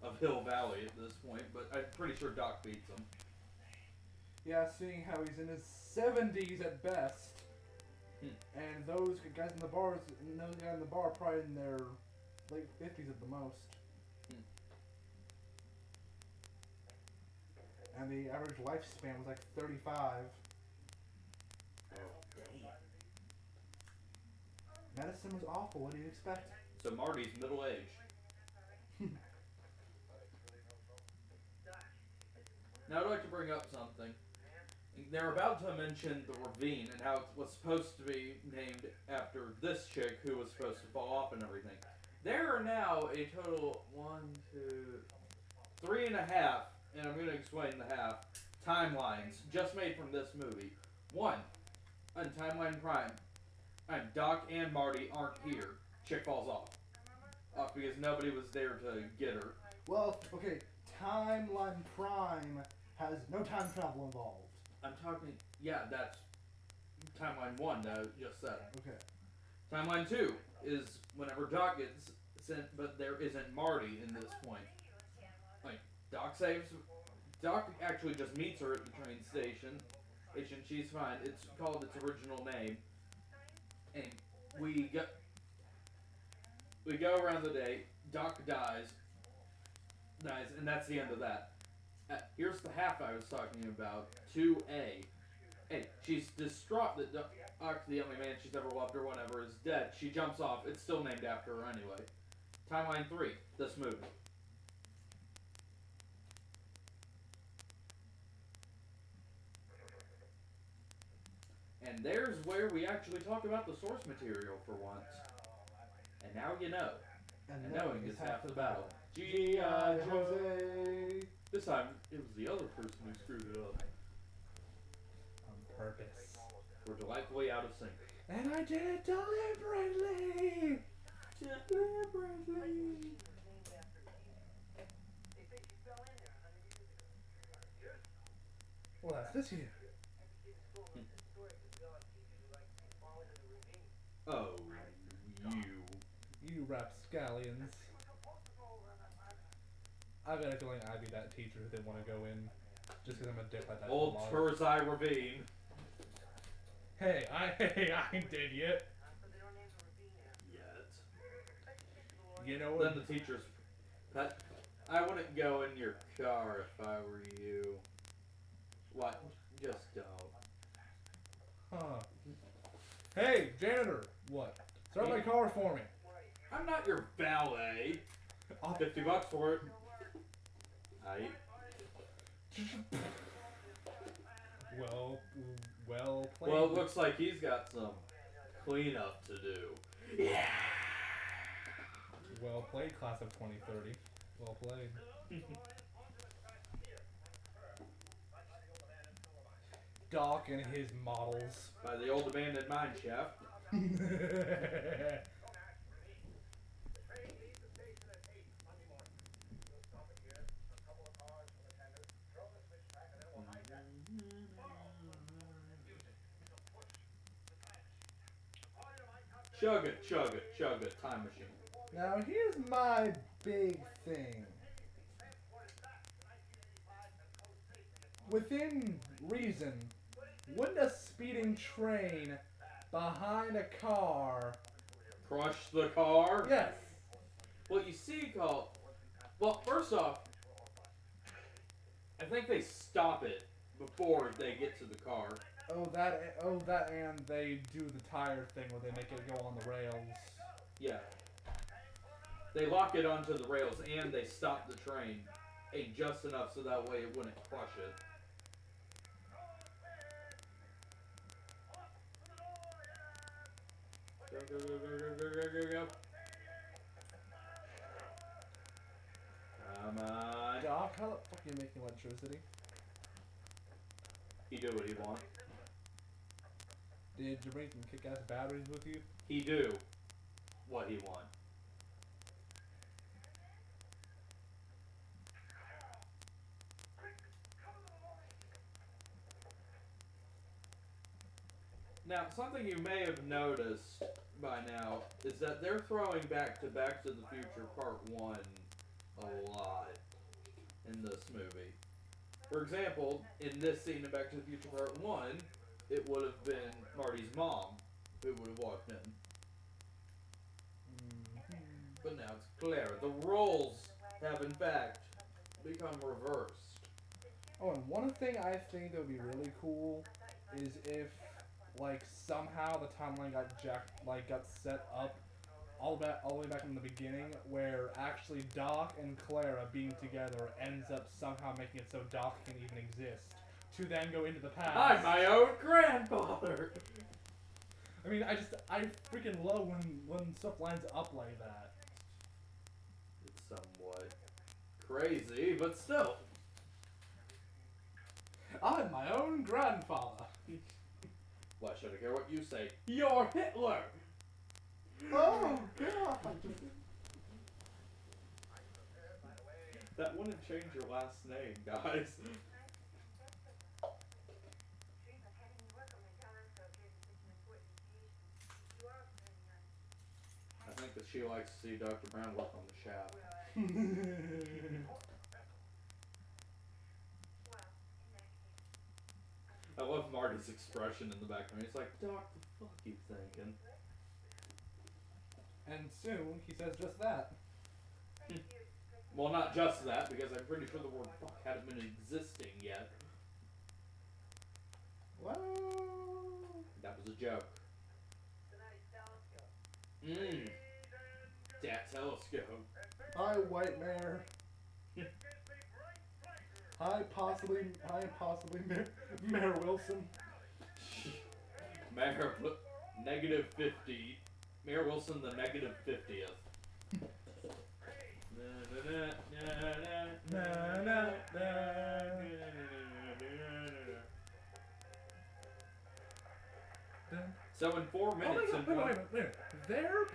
of Hill Valley at this point, but I'm pretty sure Doc beats them. Yeah, seeing how he's in his 70s at best. And those guys in the bar are probably in their late 50s at the most. And the average lifespan was like 35. Oh, damn. Medicine was awful, what do you expect? So Marty's middle-aged. Now I'd like to bring up something. they're about to mention the ravine and how it was supposed to be named after this chick who was supposed to fall off and everything. There are now a total 1, 2, 3.5, and I'm going to explain the half, timelines just made from this movie. One, on Timeline Prime, Doc and Marty aren't here. Chick falls off because nobody was there to get her. Well, okay, Timeline Prime has no time travel involved. I'm talking, yeah, that's Timeline 1 that I just said. Okay. Timeline 2 is whenever Doc gets sent, but there isn't Marty in this point. Like, Doc actually just meets her at the train station, and she's fine. It's called its original name. And we go around the day, Doc dies, and that's the end of that. Here's the half I was talking about. 2A. Hey, she's distraught that Doc, the only man she's ever loved or whatever, is dead. She jumps off. It's still named after her anyway. Timeline 3. This movie. And there's where we actually talk about the source material for once. And now you know. And knowing is half the battle. G.I. Joe. This time, it was the other person who screwed it up. On purpose. We're delightfully out of sync. And I did it deliberately! Deliberately. Well, that's this here. Oh, You rapscallions. I bet I feel like I'd be that teacher who didn't want to go in just because I'm a dick like that. Old Turzai Ravine. Hey, I ain't dead yet. Yet. You know what? Then the teacher's pet. I wouldn't go in your car if I were you. What? Just don't. Huh. Hey, janitor! What? Start my car for me. I'm not your valet. $50 for it. Aight. Well played. Well, it looks like he's got some cleanup to do. Yeah. Well played, class of 2030. Well played. Doc and his models. By the old abandoned mine shaft. Chug it, chug it, chug it, time machine. Now here's my big thing. Within reason, wouldn't a speeding train behind a car Crush the car? Yes. Well, you see, well, first off, I think they stop it before they get to the car. Oh, that, and they do the tire thing where they make it go on the rails. Yeah. They lock it onto the rails and they stop the train just enough so that way it wouldn't crush it. Go, go, go, go, go, go, go, go. Come on. Doc, how the fuck are you making electricity? He do what he want. Did you bring some kick-ass batteries with you? He do what he want. Now, something you may have noticed by now is that they're throwing Back to the Future Part 1 a lot in this movie. For example, in this scene in Back to the Future Part 1, it would have been Marty's mom who would have walked in. But now it's Claire. The roles have, in fact, become reversed. Oh, and one thing I think that would be really cool is if, like, somehow the timeline got set up all the way back in the beginning, where actually Doc and Clara being together ends up somehow making it so Doc can even exist. to then go into the past. I'm my own grandfather. I mean, I freaking love when stuff lines up like that. It's somewhat crazy, but still. I'm my own grandfather. Why should I care what you say? You're Hitler! Oh, God. That wouldn't change your last name, guys. I think that she likes to see Dr. Brown work on the shaft. I love Marty's expression in the background. He's like, Doc, the fuck you thinking? And soon, he says just that. Well, not just that, because I'm pretty sure the word fuck hadn't been existing yet. Well... That was a joke. Mmm. That telescope. Hi, white mare. Hi, possibly Mayor Wilson. Mayor negative 50. Mayor Wilson, the negative 50th. So in 4 minutes, wait a minute. They're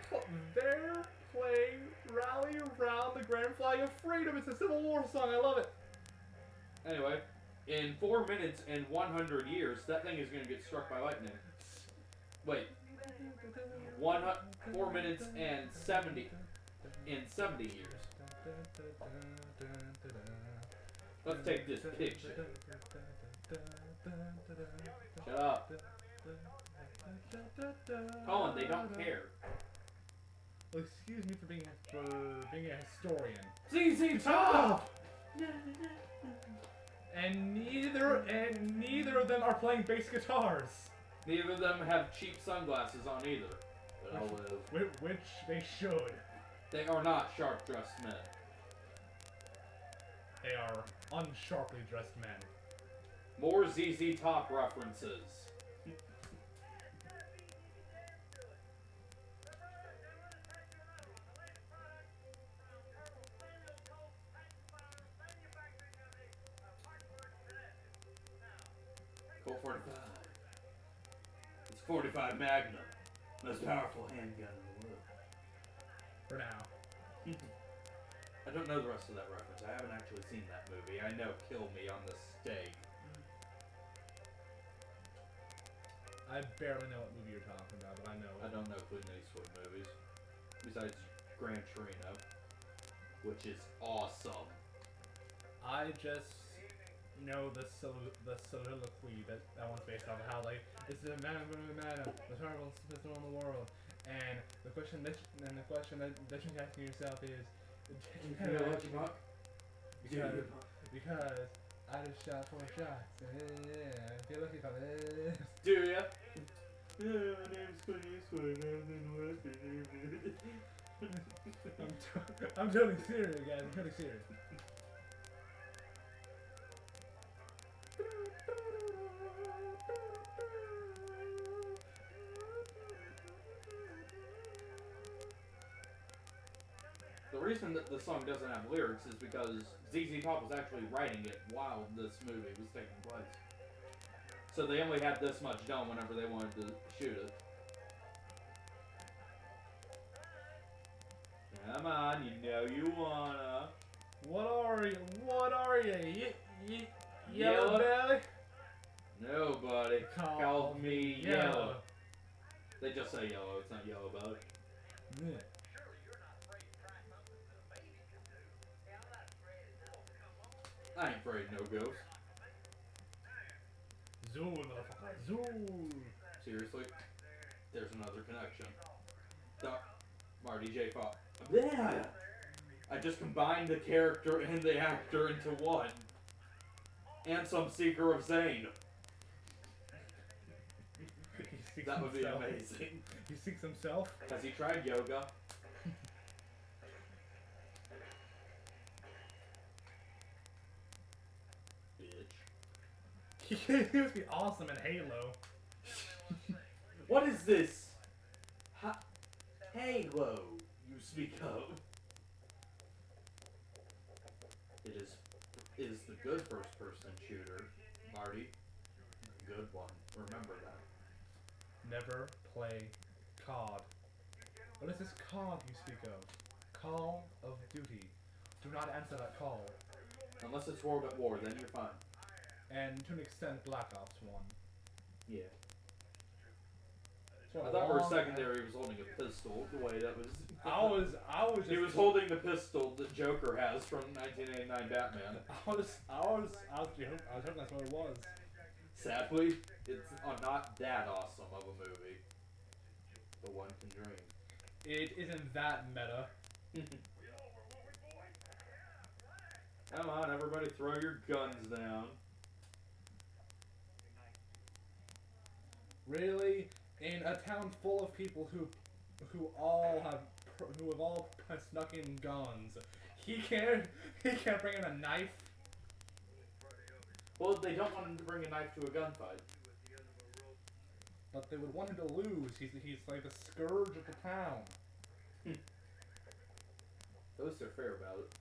playing Rally Around the Grand Flag of Freedom. It's a Civil War song. I love it. Anyway, in 4 minutes and 100 years, that thing is going to get struck by lightning. Wait. 4 minutes and 70. In 70 years. Let's take this picture. Shut up. Colin, they don't care. Well, excuse me for being a historian. ZZ Top! And neither of them are playing bass guitars. Neither of them have cheap sunglasses on either. But I'll live. Which they should. They are not sharp-dressed men. They are unsharply dressed men. More ZZ Top references. Colt 45. It's 45 Magnum. Most powerful handgun in the world. For now. I don't know the rest of that reference. I haven't actually seen that movie. I know Kill Me on the Stake. I barely know what movie you're talking about, but I know. I don't know Clint Eastwood movies. Besides Gran Torino, which is awesome. I just know the soliloquy that one's based off of how, like, it's the man, the terrible system in the world. And the question that you're asking yourself is, because I just shot 4 shots. Yeah, if you're looking for this. Do ya? Yeah, my name's Clint Eastwood. I'm totally serious, guys. I'm totally serious. The reason that the song doesn't have lyrics is because ZZ Top was actually writing it while this movie was taking place. So they only had this much done whenever they wanted to shoot it. Come on, you know you wanna. What are you? Yellow belly? Nobody Call called me yellow. yellow. They just say yellow, it's not yellow belly. Yeah. I ain't afraid of no ghost. Zool, motherfucker. Zool. Seriously? There's another connection. Marty J. Fox. Yeah! I just combined the character and the actor into one. And some Seeker of Zane. That would be amazing. He seeks himself. Has he tried yoga? Bitch. He would be awesome in Halo. What is this? Halo, you speak of. It is the good first-person shooter, Marty. Good one. Remember that. Never play COD. What is this COD you speak of? Call of Duty. Do not answer that call. Unless it's World at War, then you're fine. And to an extent, Black Ops 1. Yeah. So I thought for a long- second there he was holding a pistol, the way that was... I was just... He was holding the pistol that Joker has from 1989 Batman. I was hoping that's what it was. Sadly, it's not that awesome of a movie. But one can dream. It isn't that meta. Come on, everybody throw your guns down. Really? In a town full of people who have all snuck in guns, he can't bring in a knife. Well, they don't want him to bring a knife to a gunfight. But they would want him to lose. He's like the scourge of the town. At least they're fair about it.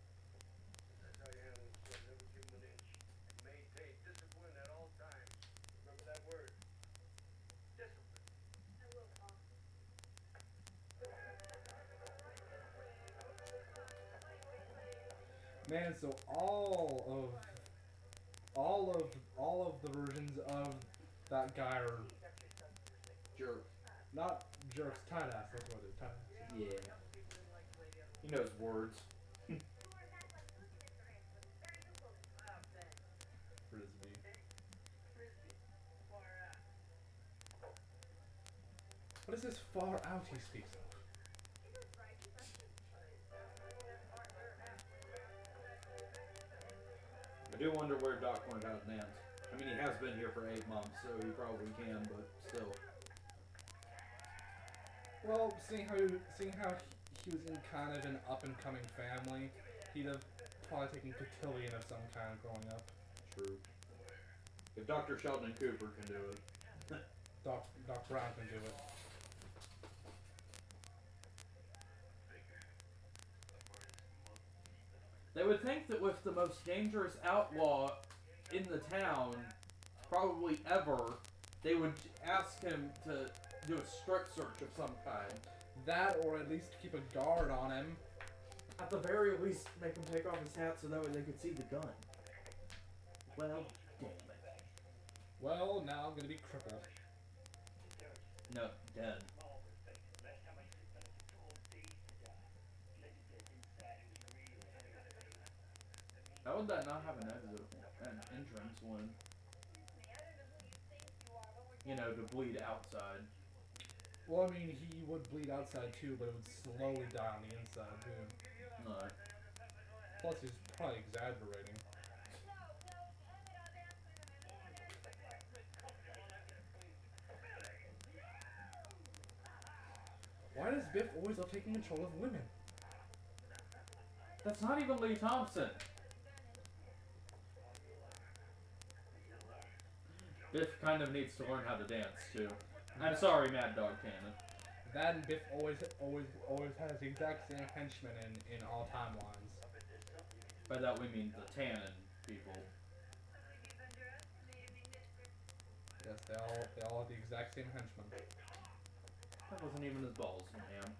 Man, so all of the versions of that guy are Jerk. not jerks, tight ass. That's what it is, tight ass. Yeah. He knows words. Frisbee. What is this far out he speaks of? I do wonder where Doc learned how to dance. I mean, he has been here for 8 months, so he probably can, but still. Well, seeing how he was in kind of an up-and-coming family, he'd have probably taken cotillion of some kind growing up. True. If Dr. Sheldon Cooper can do it. Doc Brown can do it. They would think that with the most dangerous outlaw in the town, probably ever, they would ask him to do a strip search of some kind. That, or at least keep a guard on him. At the very least, make him take off his hat so that way they could see the gun. Well, damn it. Well, now I'm gonna be crippled. No, dead. How would that not have an entrance when, to bleed outside? Well, I mean, he would bleed outside too, but it would slowly die on the inside too. No. Plus, he's probably exaggerating. Why does Biff always love taking control of women? That's not even Lee Thompson. Biff kind of needs to learn how to dance too. I'm sorry, Mad Dog Cannon. That and Biff always has the exact same henchmen in all timelines. By that we mean the Tannen people. Yes, they all have the exact same henchmen. That wasn't even his balls, man.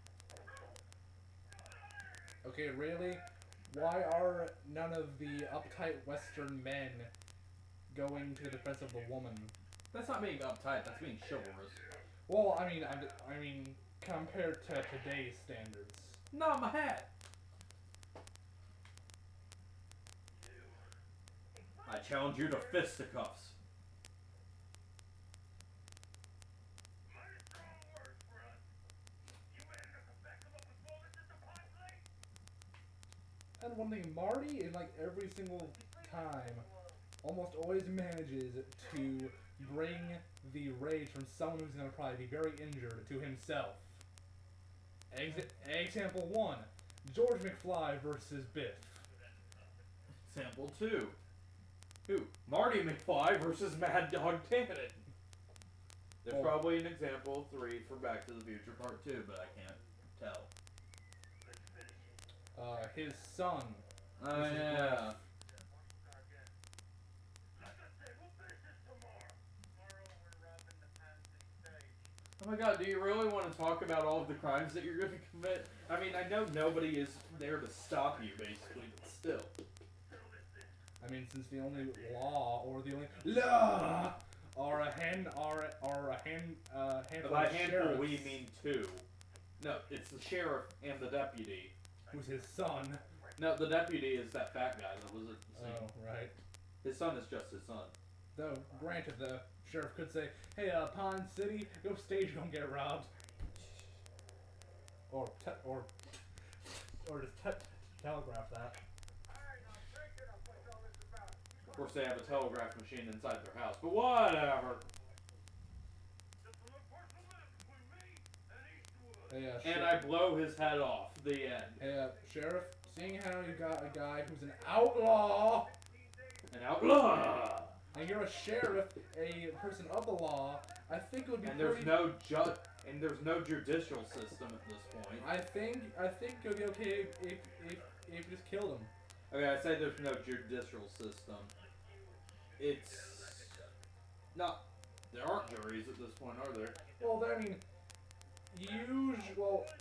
Okay, really? Why are none of the uptight Western men going to the defense of the woman? That's not being uptight. That's being chivalrous. Well, I mean, compared to today's standards. Not my hat. I challenge you to fisticuffs. And one thing, Marty, in like every single time, almost always manages to bring the rage from someone who's going to probably be very injured to himself. Example 1, George McFly versus Biff. Example 2, Who? Marty McFly versus Mad Dog Tannen. There's probably an example of 3 for Back to the Future Part 2, but I can't tell. His son. Oh, yeah. Oh my god, do you really want to talk about all of the crimes that you're going to commit? I mean, I know nobody is there to stop you, basically, but still. I mean, since the only law, or the only law, are a handful By of handful, sheriffs, we mean 2. No, it's the sheriff and the deputy. who's his son. No, the deputy is that fat guy that was at the scene. Oh, right. His son is just his son. Though, granted, the sheriff could say, hey, Pond City, your stage gonna get robbed. Or just telegraph that. Of course, they have a telegraph machine inside their house, but whatever. Hey, And I blow his head off. The end. Hey, Sheriff, seeing how you got a guy who's an outlaw, An outlaw. and you're a sheriff, a person of the law, I think it would be And pretty... there's no there's no judicial system at this point. I think it would be okay if you just killed him. Okay, I say there's no judicial system. It's not. There aren't juries at this point, are there? Well, I mean,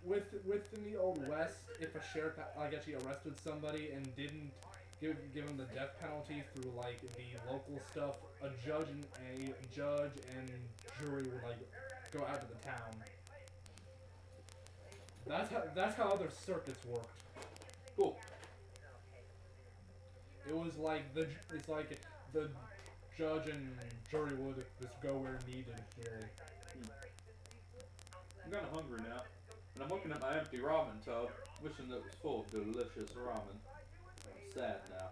within the Old West, if a sheriff actually arrested somebody and didn't give him the death penalty through like the local stuff, a judge and jury would like go out to the town. That's how other circuits worked. Cool. It was like the judge and jury would just go where needed, really. I'm kind of hungry now, and I'm looking at my empty ramen tub, wishing that it was full of delicious ramen. I'm sad now.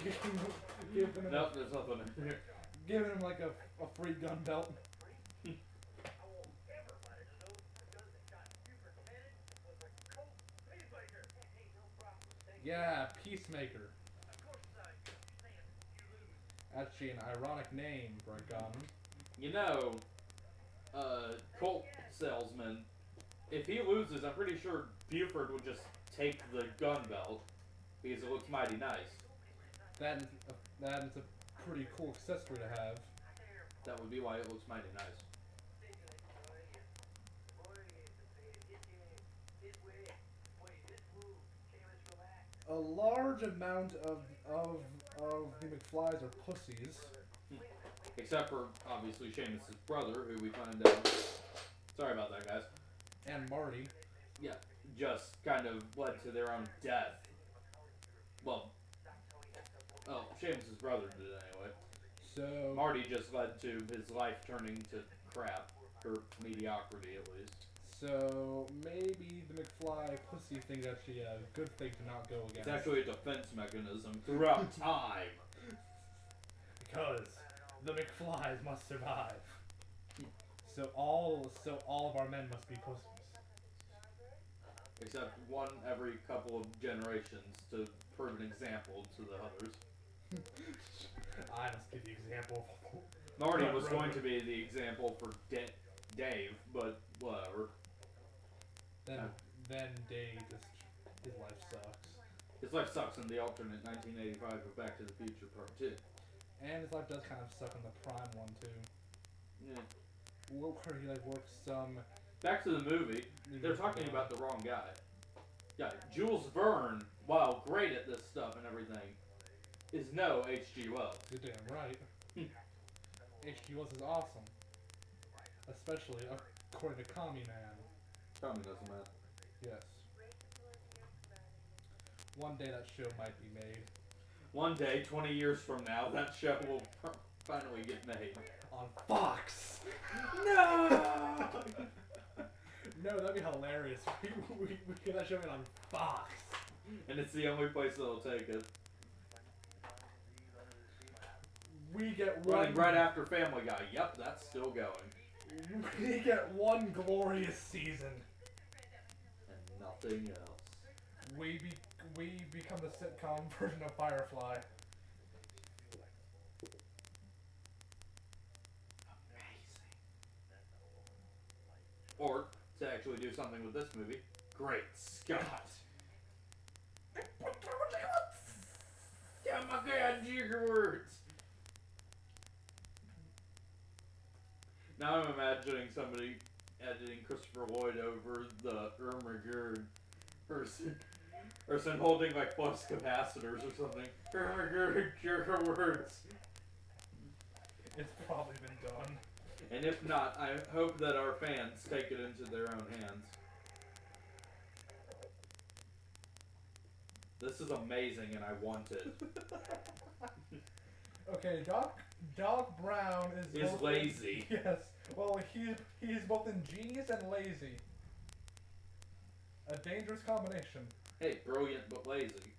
Giving him, Nope, there's nothing in here. giving him like a free gun belt. Yeah, Peacemaker. Actually, an ironic name for a gun. You know, Colt salesman, if he loses, I'm pretty sure Buford would just take the gun belt because it looks mighty nice. That is a pretty cool accessory to have. That would be why it looks mighty nice. A large amount of the McFlys are pussies. Except for, obviously, Seamus's brother, who we find out... Sorry about that, guys. And Marty. Yeah, just kind of led to their own death. Well, Seamus's brother did anyway. So Marty just led to his life turning to crap, or mediocrity at least. So maybe the McFly pussy thing is actually a good thing to not go against. It's actually a defense mechanism throughout time. Because the McFlys must survive. So all of our men must be pussies. Except one every couple of generations to prove an example to the others. I just give the example. Marty was going to be the example for Dave, but whatever. Then Dave his life sucks. His life sucks in the alternate 1985 of Back to the Future Part 2. And his life does kind of suck in the Prime one too. Yeah. Where he like works some. Back to the movie, they're talking about the wrong guy. Yeah, Jules Verne, while great at this stuff and everything, is no H.G. Wells. You're damn right. H.G. Wells is awesome. Especially according to Commie Man. Probably doesn't matter. Yes. One day that show might be made. One day, 20 years from now, that show will finally get made. On Fox! No! No, that'd be hilarious. We get that show made on Fox. And it's the only place that'll take it. We get Running right after Family Guy. Yep, that's still going. We get one glorious season. And nothing else. We we become the sitcom version of Firefly. Amazing. Or, to actually do something with this movie, Great Scott. Yeah, my God, jigger words. Now I'm imagining somebody editing Christopher Lloyd over the AngryGinger person holding like flux capacitors or something. AngryGinger words. It's probably been done. And if not, I hope that our fans take it into their own hands. This is amazing and I want it. Okay, Doc Brown Is both lazy. Yes. Well, he's both ingenious and lazy. A dangerous combination. Hey, brilliant but lazy.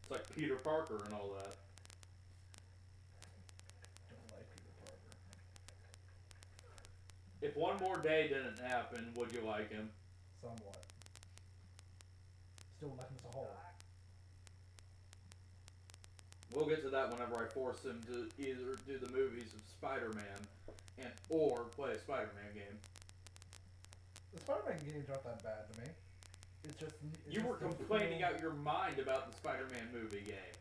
It's like Peter Parker and all that. Don't like Peter Parker. If one more day didn't happen, would you like him? Somewhat. Still like him as a whole. We'll get to that whenever I force him to either do the movies of Spider-Man or play a Spider-Man game. The Spider-Man games aren't that bad to me. It's just You were complaining out your mind about the Spider-Man movie games.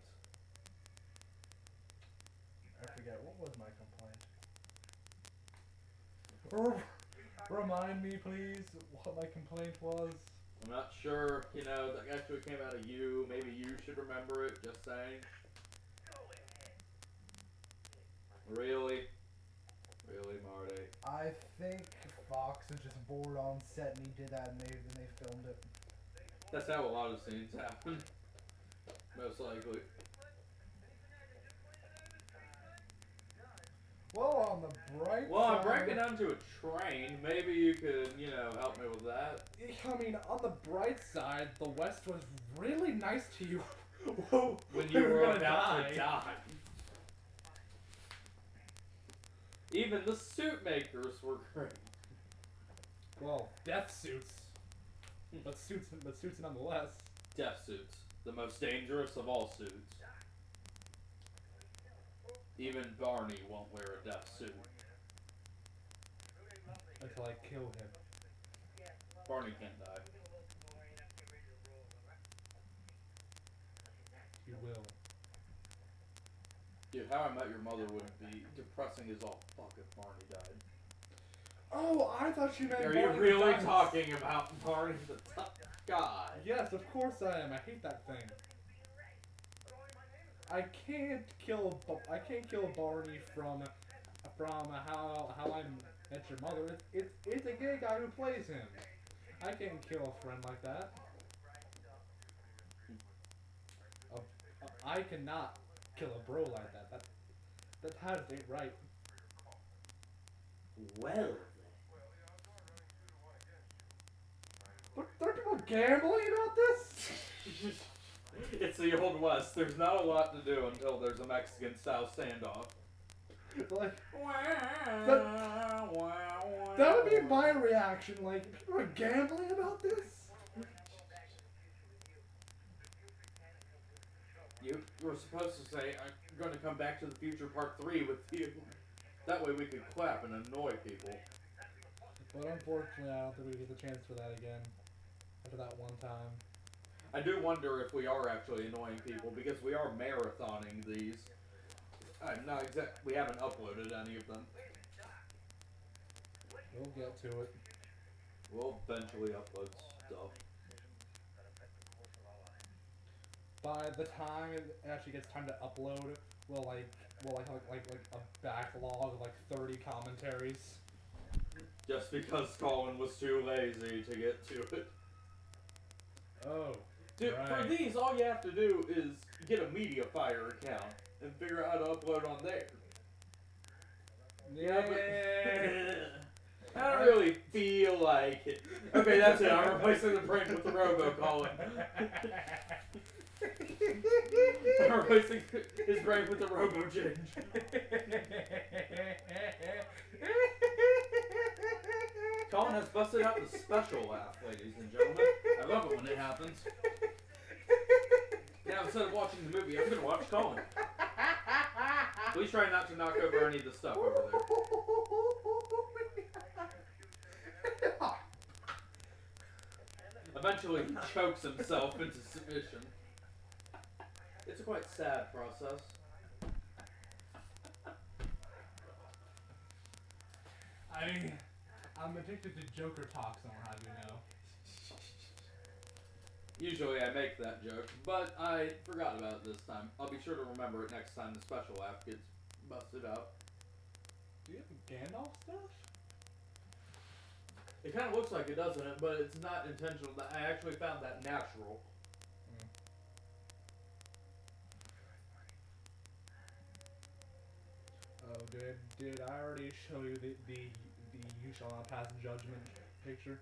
I forget, what was my complaint? Remind me, please, what my complaint was. I'm not sure, you know, that actually came out of you. Maybe you should remember it, just saying. Really? Really, Marty? I think Fox is just bored on set and he did that and they filmed it. That's how a lot of scenes happen. Most likely. Well, on the bright Well, side... I'm breaking onto a train. Maybe you could, you know, help me with that. I mean, on the bright side, the West was really nice to you. When you were about to die. Even the suit makers were great. Well, death suits. But suits nonetheless. Death suits. The most dangerous of all suits. Even Barney won't wear a death suit. Until I kill him. Barney can't die. You will. Dude, How I Met Your Mother would be depressing as all fuck if Barney died. Oh, I thought you meant Are Barney you really dies. talking about Barney the tough guy? Yes, of course I am. I hate that thing. I can't kill Barney from how I Met Your Mother. It's a gay guy who plays him. I can't kill a friend like that. I cannot kill a bro like that. That ain't right. Well. But are people gambling about this? It's the Old West. There's not a lot to do until there's a Mexican-style standoff. Like, that would be my reaction. Like, people are gambling about this? You were supposed to say, I'm going to come back to the future part 3 with you. That way we could clap and annoy people. But unfortunately, I don't think we get the chance for that again. After that one time. I do wonder if we are actually annoying people, because we are marathoning these. I'm not we haven't uploaded any of them. We'll get to it. We'll eventually upload stuff. By the time it actually gets time to upload, we'll have a backlog of like 30 commentaries. Just because Colin was too lazy to get to it. Oh. Dude, right. for these, all you have to do is get a MediaFire account and figure out how to upload on there. Yeah, but I don't really feel like it. Okay, that's it. I'm replacing the prank with the robocalling. I'm replacing his brain with the robo-ginge. Colin has busted out the special laugh, ladies and gentlemen. I love it when it happens. instead of watching the movie, I'm gonna watch Colin. Please try not to knock over any of the stuff over there. Eventually, he chokes himself into submission. It's a quite sad process. I'm addicted to Joker talks, I'll have you know. Usually I make that joke, but I forgot about it this time. I'll be sure to remember it next time the special laugh gets busted out. Do you have Gandalf stuff? It kind of looks like it, doesn't it? But it's not intentional. I actually found that natural. Oh, did I already show you the You Shall Not Pass Judgment picture?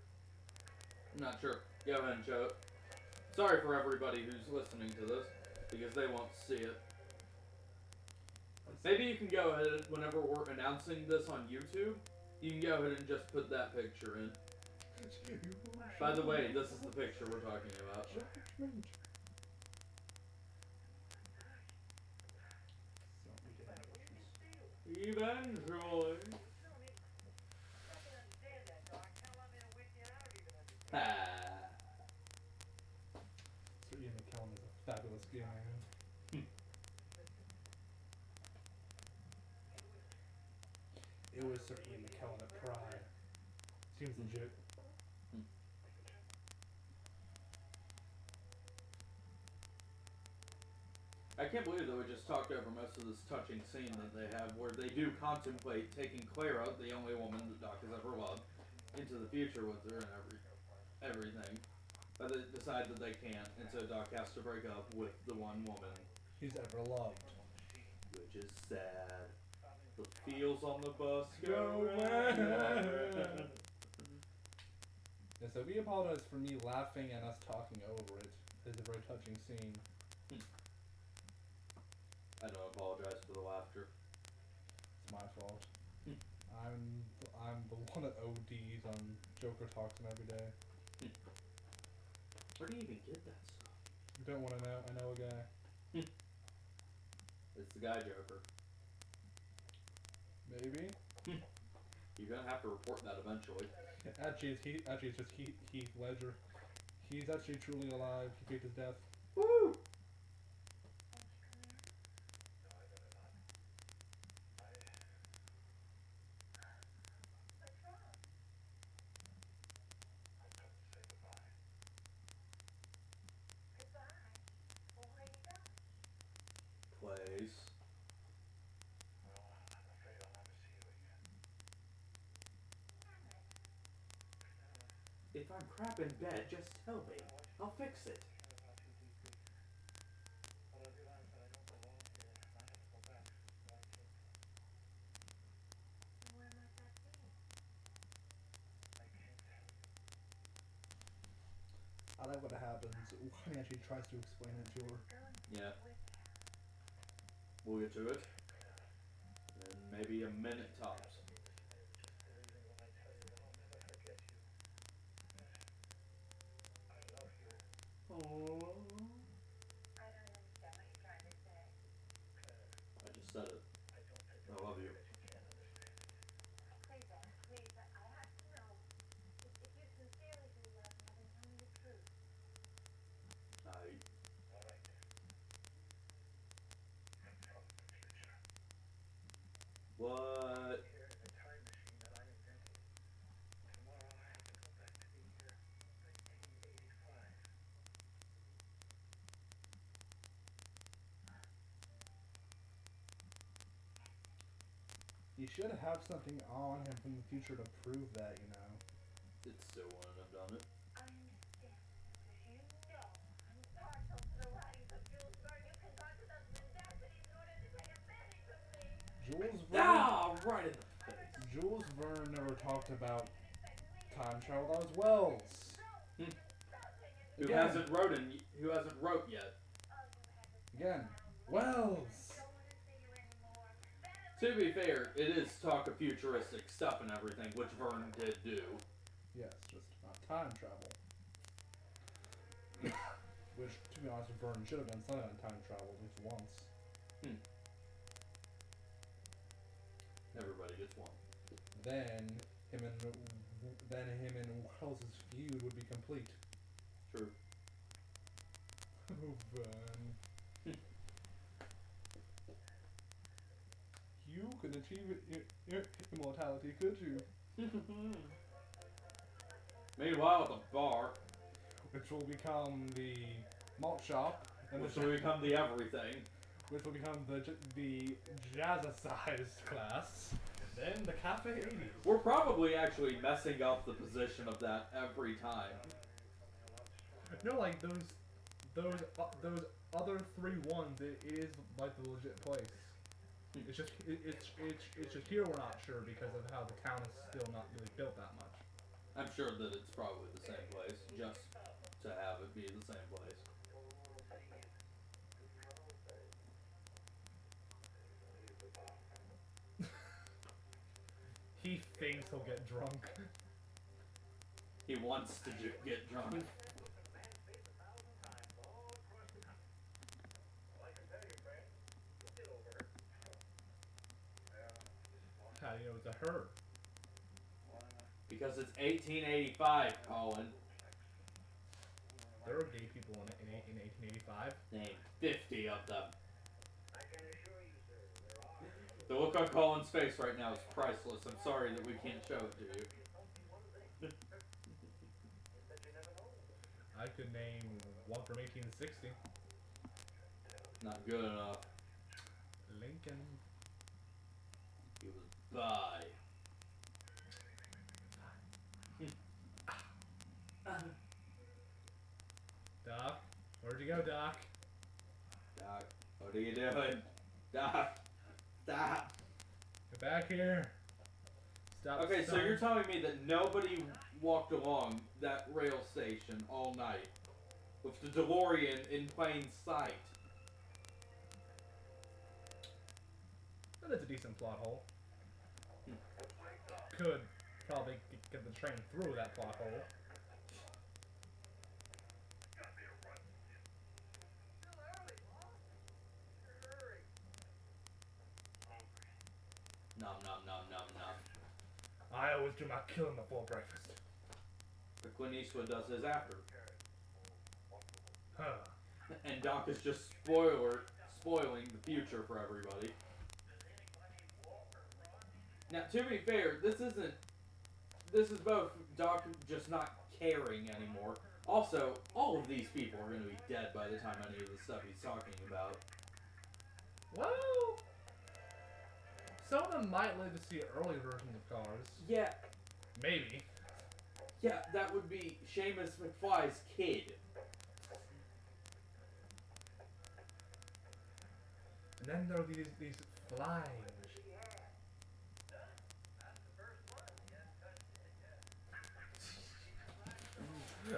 I'm not sure. Go ahead and show it. Sorry for everybody who's listening to this, because they won't see it. Maybe you can go ahead, whenever we're announcing this on YouTube, you can go ahead and just put that picture in. By the way, this is the picture we're talking about. Eventually. Sir Ian McKellen is a fabulous gay man. It was Sir Ian McKellen at Pride. Seems legit. I can't believe that we just talked over most of this touching scene that they have where they do contemplate taking Clara, the only woman that Doc has ever loved, into the future with her and everything. But they decide that they can't, and so Doc has to break up with the one woman He's ever loved. which is sad. The feels on the bus go round. Yeah, so we apologize for me laughing and us talking over it. It's a very touching scene. I don't apologize for the laughter. It's my fault. I'm the one that ODs on Joker talks and every day. Where do you even get that stuff? You don't want to know. I know a guy. It's the guy Joker. Maybe. You're gonna have to report that eventually. Actually, it's just Heath Ledger. He's actually truly alive. He faked his death. Woo! Place. If I'm crap in bed, just tell me. I'll fix it. I like what happens when he actually tries to explain it to her. Yeah. We'll get to it. In maybe a minute tops. Aww. I just said it. I love you. What? You should have something on him from the future to prove that, you know. It still wouldn't have done it. Jules Verne, Right in the face. Jules Verne never talked about time travel. That was Wells. Who Again. hasn't wrote yet. Again, Wells. To be fair, it is talk of futuristic stuff and everything, which Verne did do. Yes, just not time travel. Which, to be honest, Vern should have done something on time travel at least once. Everybody gets one. Then him and Wells's feud would be complete. True. Oh, Vern. You could achieve immortality, could you? Meanwhile, at the bar, Which will become the malt shop, and which will become the everything. which will become the jazzercise class, and then the Cafe 80. We're probably actually messing up the position of that every time. No, like those other 3 ones, it is like the legit place. It's just it's just here we're not sure because of how the town is still not really built that much. I'm sure that it's probably the same place, just to have it be the same place. He thinks he'll get drunk. He wants to get drunk. How do you know it's a her? Because it's 1885, Colin. There were gay people in 1885. Name 50 of them. The look on Colin's face right now is priceless. I'm sorry that we can't show it to you. I could name one from 1860. Not good enough. Lincoln. He was bi. Doc, where'd you go, Doc? Doc, what are you doing? Doc, stop. Get back here. Stop. Okay, so son. you're telling me that nobody walked along that rail station all night with the DeLorean in plain sight. That is a decent plot hole. Could probably get the train through that plot hole. Nom nom nom nom nom. I always do my killing before breakfast. But Clint Eastwood does his after. Huh. And Doc is just spoiling the future for everybody. Now, to be fair, this is both Doc just not caring anymore. Also, all of these people are going to be dead by the time any of the stuff he's talking about. Well, some of them might live to see early versions of cars. Yeah, Maybe. yeah, that would be Seamus McFly's kid. And then there are these flying machines.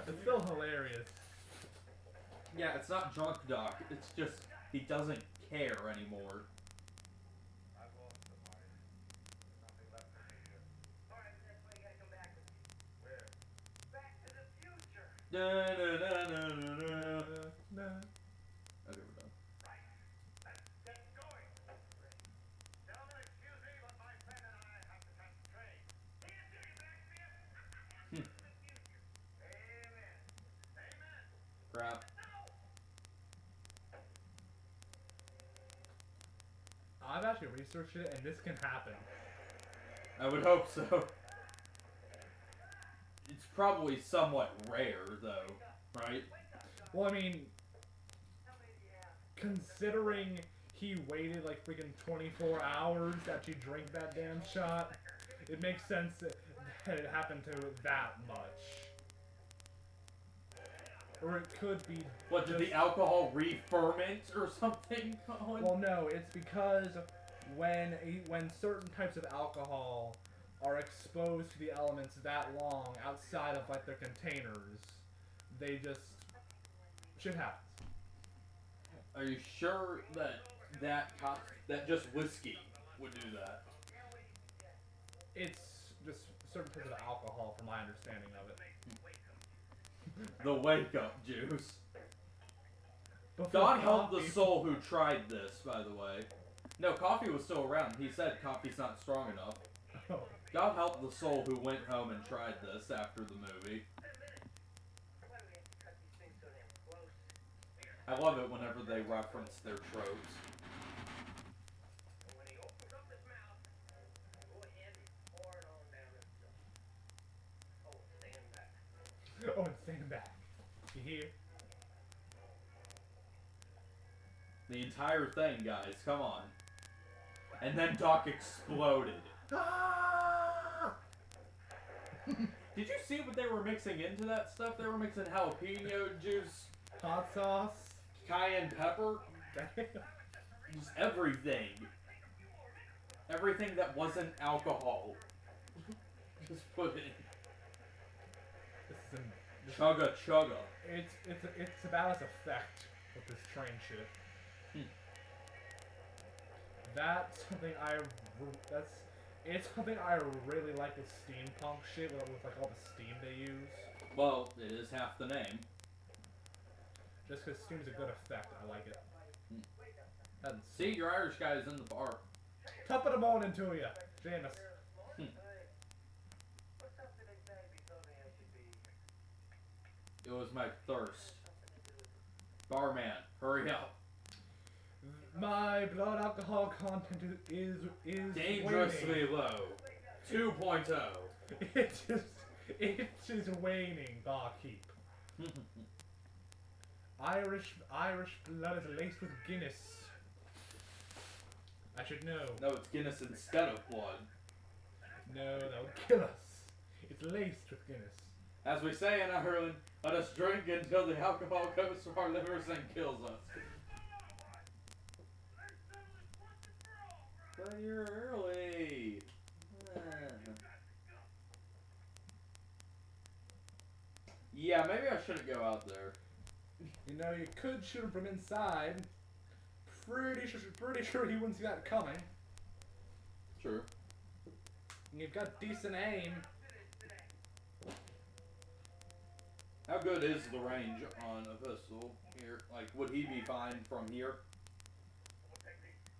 It's still hilarious. Yeah, it's not drunk Doc. It's just he doesn't care anymore. Da, da, da, da, da, da. Okay, we're done. Crap. I've actually researched it, and this can happen. I would hope so. It's probably somewhat rare, though, right? Well, I mean, considering he waited like freaking 24 hours to actually drink that damn shot, it makes sense that it happened to that much. Or it could be. What, did the alcohol re-ferment or something, Colin? Well, no, it's because when certain types of alcohol are exposed to the elements that long outside of like their containers, they just shit happens. Are you sure that just whiskey would do that? It's just certain types of alcohol, from my understanding of it. The wake-up juice. Before God help the coffee. soul who tried this, by the way. No, coffee was still around. He said coffee's not strong enough. Oh. God help the soul who went home and tried this after the movie. I love it whenever they reference their tropes. Oh, and stand back. You hear? The entire thing, guys. Come on. And then Doc exploded. Ah! Did you see what they were mixing into that stuff? They were mixing jalapeno juice, Hot sauce. cayenne pepper, just everything. Everything that wasn't alcohol. Just put it. Chugga chugga. It's about its effect with this train shit. That's something it's something I really like with steampunk shit with like all the steam they use. Well, it is half the name. Just because steam's a good effect, I like it. See, your Irish guy is in the bar. Top of the morning to you, James. It was my thirst. Barman, hurry up. My blood alcohol content is Dangerously waning. low. 2.0. It is waning, barkeep. Irish blood is laced with Guinness. I should know. No, it's Guinness instead of blood. No, that would kill us. It's laced with Guinness. As we say in Ireland, let us drink until the alcohol goes to our livers and kills us. But you're early. Yeah, maybe I shouldn't go out there. You know, you could shoot him from inside. Pretty sure he wouldn't see that coming. True. And you've got decent aim. How good is the range on a pistol here? Like, would he be fine from here?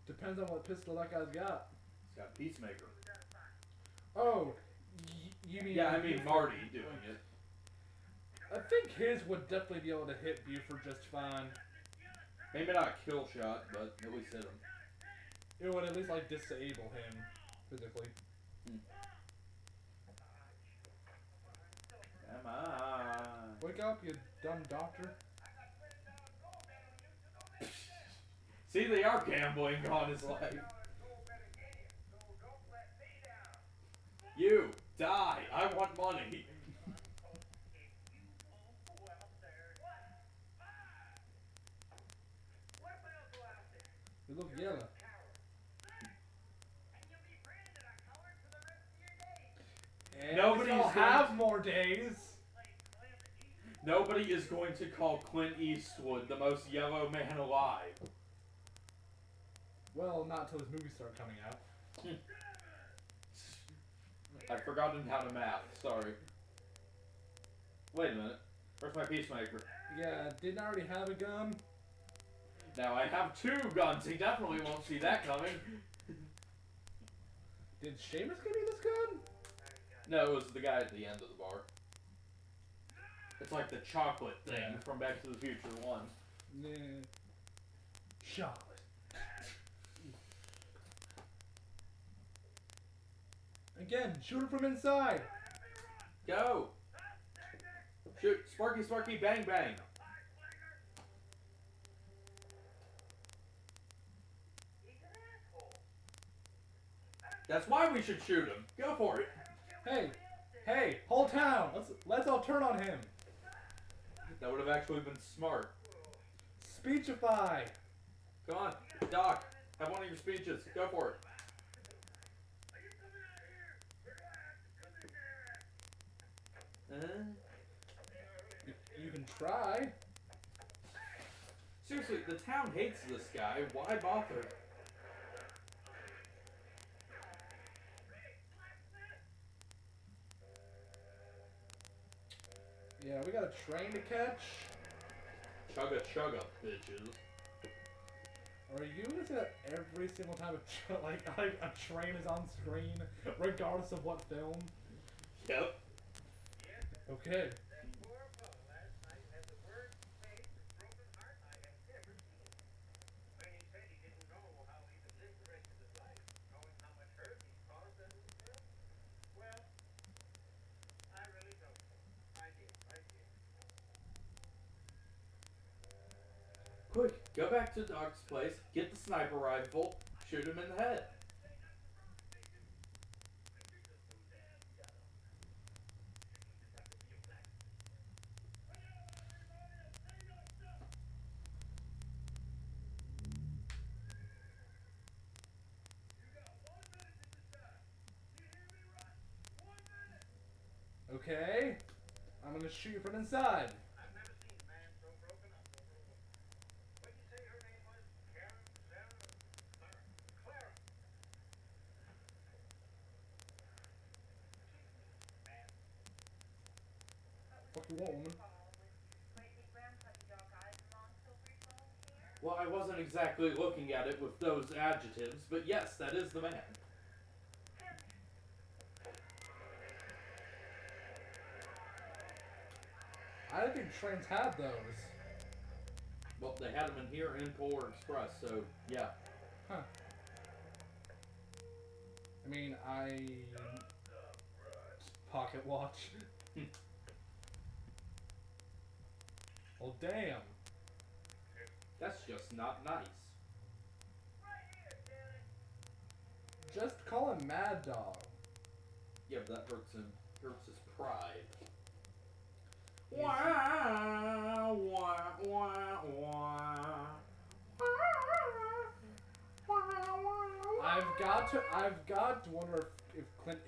Depends on what pistol that guy's got. He's got Peacemaker. Oh, you mean... Yeah, I mean Marty doing it. I think his would definitely be able to hit Buford just fine. Maybe not kill shot, but at least hit him. It would at least, like, disable him physically. Come on. Wake up, you dumb doctor. See, they are gambling on his life. You, die. I want money. You look yellow. And Nobody's I'll going have more days. Nobody is going to call Clint Eastwood the most yellow man alive. Well, not until his movies start coming out. I've forgotten how to math. Sorry. Wait a minute. Where's my Peacemaker? Yeah, didn't I already have a gun? Now I have 2 guns. He definitely won't see that coming. Did Seamus give me this gun? No, it was the guy at the end of the bar. It's like the chocolate thing Yeah. from Back to the Future 1. Nah. Chocolate. Again, shoot him from inside. Go! Shoot! Sparky, Sparky, bang, bang! That's why we should shoot him. Go for it. Hey, whole town, let's all turn on him. That would have actually been smart. Speechify. Come on, Doc. Have one of your speeches. Go for it. You can try. Seriously, the town hates this guy. Why bother? Yeah, we got a train to catch. Chugga chugga, bitches. Are you gonna say that every single time a train is on screen, regardless of what film? Yep. Okay. Quick, go back to Doc's place, get the sniper rifle, shoot him in the head. Okay. I'm gonna shoot you from inside. What you want, woman? Well, I wasn't exactly looking at it with those adjectives, but yes, that is the man. I didn't think trains had those. Well, they had them in here in Polar Express, so yeah. Huh. I mean, pocket watch. Well, damn. That's just not nice. Just call him Mad Dog. Yeah, but that hurts him. Hurts his pride. He's- Wah, wah, wah, wah. I've got to wonder if Clint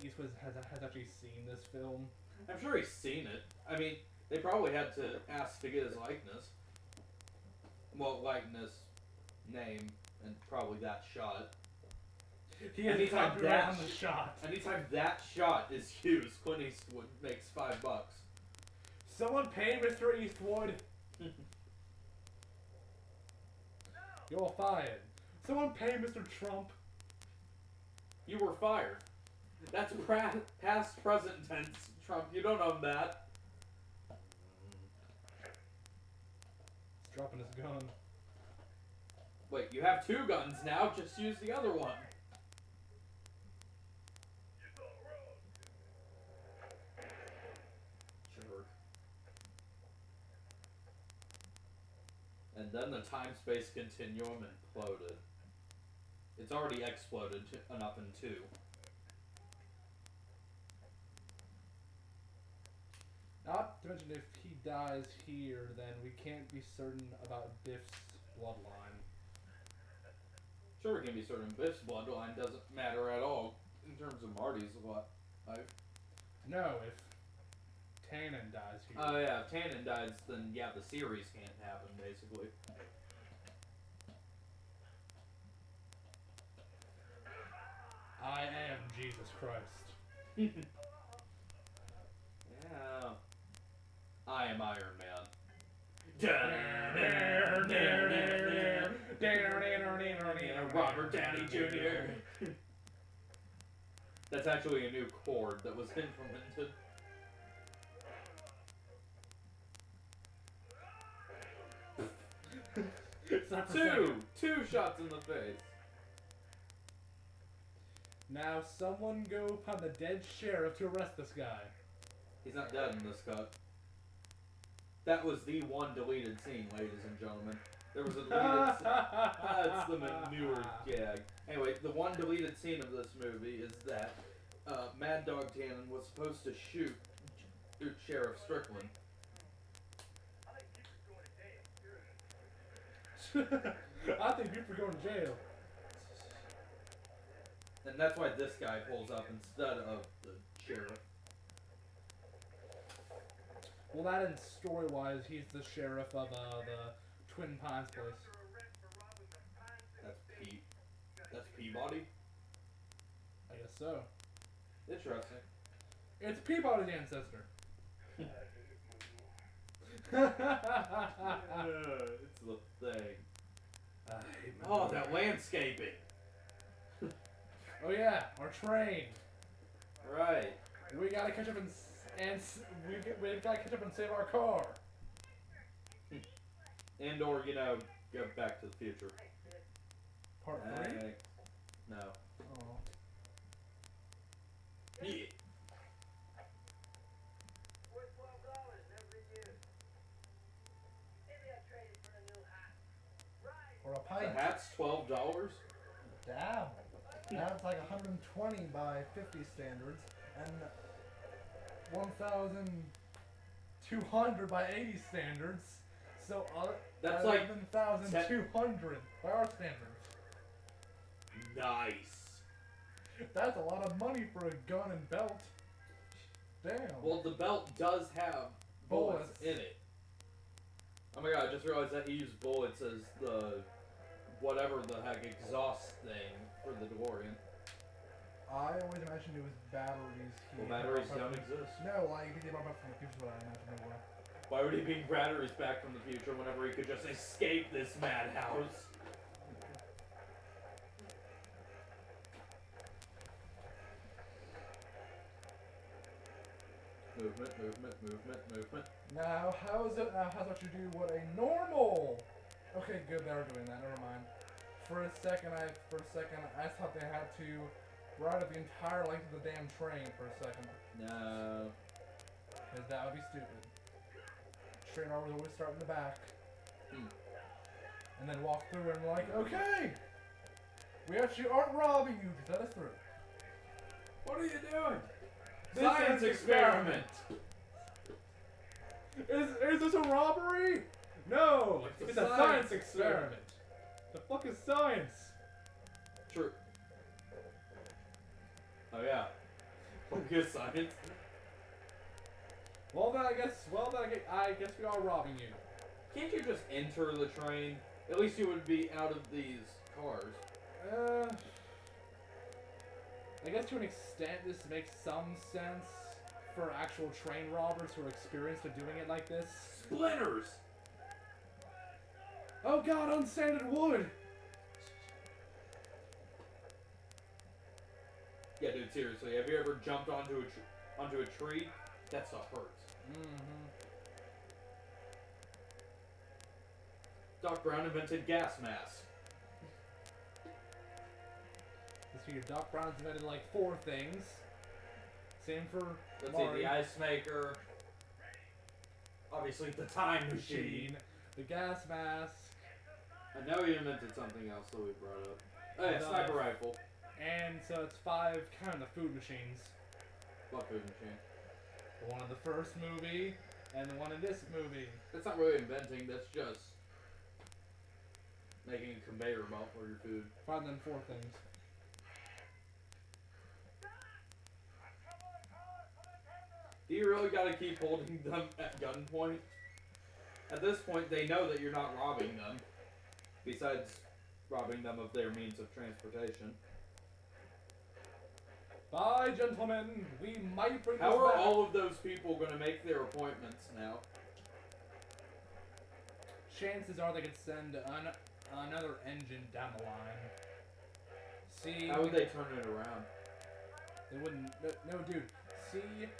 Eastwood has actually seen this film. I'm sure he's seen it. I mean, they probably had to ask to get his likeness. Well, likeness, name, and probably that shot. He has Anytime copyright that on the shot. Anytime that shot is used, Clint Eastwood makes $5. Someone pay Mr. Eastwood. You're fired. Someone pay Mr. Trump. You were fired. That's past present tense, Trump. You don't own that. He's dropping his gun. Wait, you have 2 guns now. Just use the other one. Jerk. And then the time-space continuum imploded. It's already exploded enough in 2. Not to mention, if he dies here, then we can't be certain about Biff's bloodline. Sure, we can be certain Biff's bloodline doesn't matter at all in terms of Marty's life. No, if Tannen dies here. Oh yeah, if Tannen dies, then yeah, the series can't happen, basically. I am Jesus Christ. Yeah. I am Iron Man. Robert Downey Jr. That's actually a new chord that was implemented. Two shots in the face. Now someone go find the dead sheriff to arrest this guy. He's not dead in this cut. That was the one deleted scene, ladies and gentlemen. There was a deleted scene. That's the manure gag. Anyway, the one deleted scene of this movie is that Mad Dog Tannen was supposed to shoot Sheriff Strickland. I think you're for going to jail. And that's why this guy pulls up instead of the sheriff. Well, that in story-wise, he's the sheriff of the Twin Pines place. That's Peabody? I guess so. Interesting. It's Peabody's ancestor. It's the thing. Oh, that landscaping. Oh yeah, our train. Right. We gotta catch up we gotta catch up and save our car. And or, you know, go back to the future. Part 3? No. Oh. Yeah. Or a The pint. hat's $12? Damn. That's like 120 by 50 standards and 1,200 by 80 standards. So That's like 11,200 by our standards. Nice. That's a lot of money for a gun and belt. Damn. Well, the belt does have bullets in it. Oh my god, I just realized that he used bullets as the whatever the heck exhaust thing for the DeLorean. I always imagined it was batteries. Well, batteries don't exist. No, like you think about from the future, what I imagined it was. Why would he bring batteries back from the future whenever he could just escape this madhouse? Movement. Now, how's what you do what a normal? Okay, good, they were doing that. Never mind. For a second, I thought they had to ride up the entire length of the damn train for a second. No. Because that would be stupid. Train robbers always start in the back. And then walk through and like, okay! We actually aren't robbing you, just let us through. What are you doing? This Science is experiment! Is this a robbery? No! It's It's a a science science experiment. The fuck is science? True. Oh yeah. Good science. Well then I guess we are robbing you. Can't you just enter the train? At least you would be out of these cars. I guess to an extent this makes some sense for actual train robbers who are experienced at doing it like this. Splinters! Oh god, unsanded wood! Yeah, dude, seriously, have you ever jumped onto a tree? That stuff hurts. Doc Brown invented gas masks. This figure Doc Brown's invented like 4 things. Same for Let's Mario. see, the ice maker. Obviously, the time machine. The gas mask. I know he invented something else that we brought up. Oh yeah, The- sniper rifle. And so it's 5 kind of food machines. What food machine? The one in the first movie and the one in this movie. That's not really inventing, that's just making a conveyor belt for your food. 5 then 4 things. Do you really gotta keep holding them at gunpoint? At this point, they know that you're not robbing them. Besides robbing them of their means of transportation. Bye, gentlemen. We might bring How this are back. all of those people gonna make their appointments now? Chances are they could send another engine down the line. See? How would they turn it around? They wouldn't. No, dude. See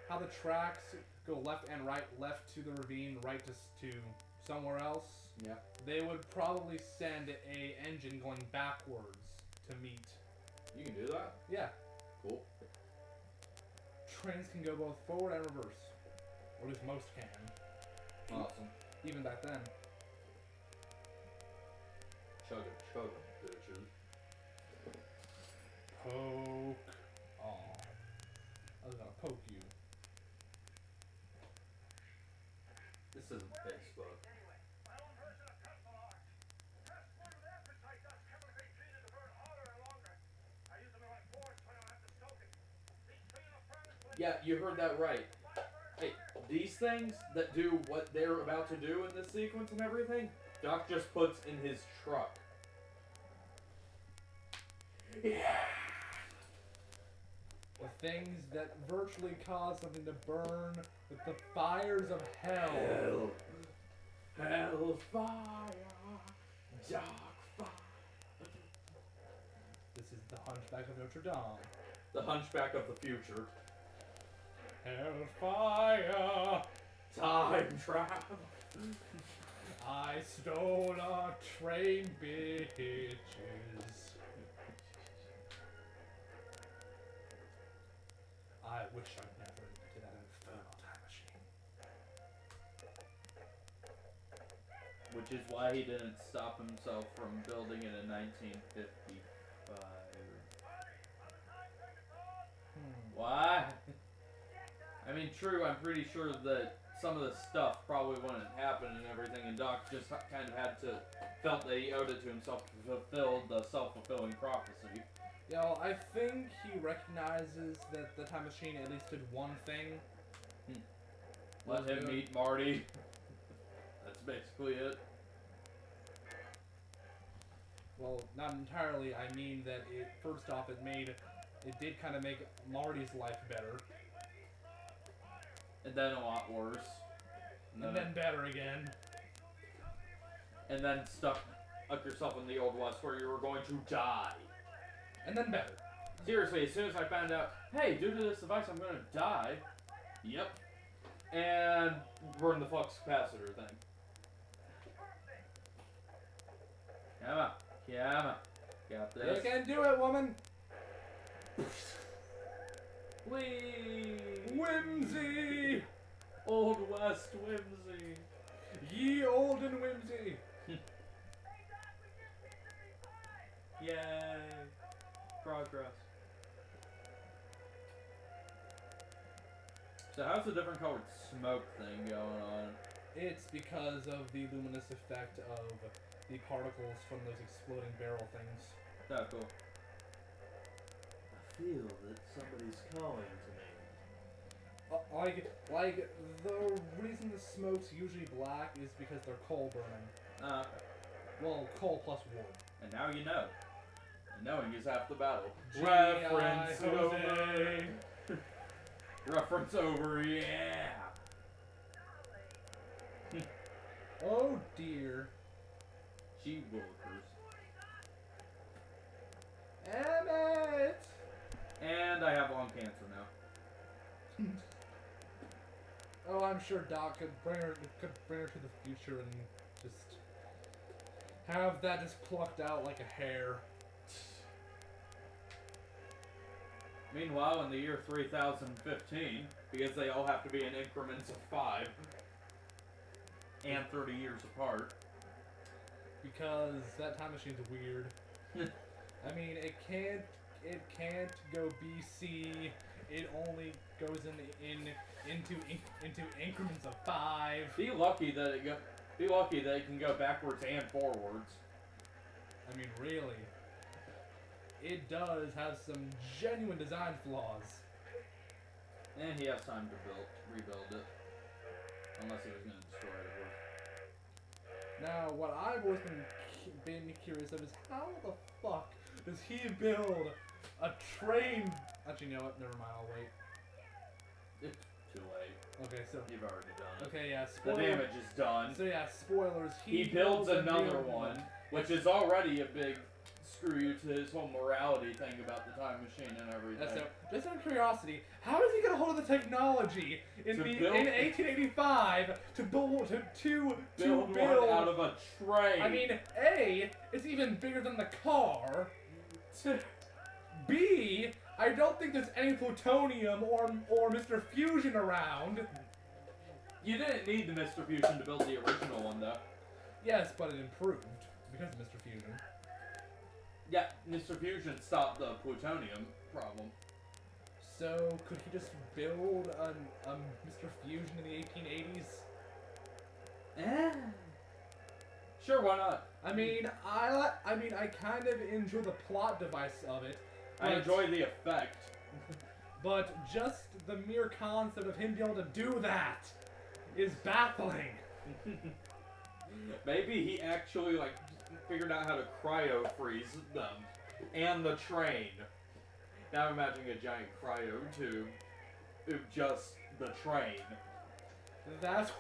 how the tracks go left and right, left to the ravine, right to somewhere else? Yeah. They would probably send a engine going backwards to meet. You can do that? Yeah. Cool. Trains can go both forward and reverse. Or at least most can. Awesome. Even back then. Chugga, bitches. Poke on. I was gonna poke you. This isn't Facebook. Yeah, you heard that right. Hey, these things that do what they're about to do in this sequence and everything, Doc just puts in his truck. Yeah. The things that virtually cause something to burn with the fires of hell. Hellfire, dark fire. This is the Hunchback of Notre Dame. The Hunchback of the Future. Hellfire! Time travel. I stole a train, bitches. I wish I'd never invented that infernal time machine. Which is why he didn't stop himself from building it in 1955. Why? I mean, true, I'm pretty sure that some of the stuff probably wouldn't happen and everything, and Doc just kind of felt that he owed it to himself to fulfill the self-fulfilling prophecy. Yeah, well, I think he recognizes that the time machine at least did one thing. Let him meet Marty. That's basically it. Well, not entirely. I mean that first off, it did kind of make Marty's life better. And then a lot worse. And then better again. And then stuck yourself in the Old West where you were going to die. And then better. Seriously, as soon as I found out, hey, due to this device I'm going to die. Yep. And burn the flux capacitor thing. Come on. Come on. Got this. You can do it, woman! Whee! Whimsy! Old West whimsy. Ye olden whimsy! Yay! Progress. So how's the different colored smoke thing going on? It's because of the luminous effect of the particles from those exploding barrel things. Oh, cool. I feel that somebody's calling to me. Like, the reason the smoke's usually black is because they're coal burning. Well, coal plus wood. And now you know. And knowing is half the battle. G.I. Reference over. Jose. Reference over, yeah. Oh dear. She willikers. Emmett! And I have lung cancer now. Oh, I'm sure Doc could bring her to the future and just have that just plucked out like a hair. Meanwhile, in the year 3015, because they all have to be in increments of 5 and 30 years apart. Because that time machine's weird. I mean, it can't go BC. It only goes into increments of 5. Be lucky that it can go backwards and forwards. I mean, really. It does have some genuine design flaws. And he has time to rebuild it. Unless he was going to destroy it, of course. Now, what I've always been curious of is how the fuck does he build a train? Actually, you know what? Never mind. I'll wait. It's too late. Okay, so You've already done it. okay, yeah. The Spoiler. damage is done. So yeah, spoilers. He builds a another new one, which is already a big screw you to his whole morality thing about the time machine and everything. So, just out of curiosity, how is he gonna hold the technology in To in build- 1885 to build build one out of a train. I mean, A, it's even bigger than the car. B, I don't think there's any plutonium or Mr. Fusion around. You didn't need the Mr. Fusion to build the original one, though. Yes, but it improved because of Mr. Fusion. Yeah, Mr. Fusion stopped the plutonium problem. So, could he just build a Mr. Fusion in the 1880s? Sure, why not? I mean, I kind of enjoy the plot device of it. I enjoy the effect. But just the mere concept of him being able to do that is baffling. Maybe he actually, figured out how to cryo-freeze them. And the train. Now I'm imagining a giant cryo tube. Just the train. That's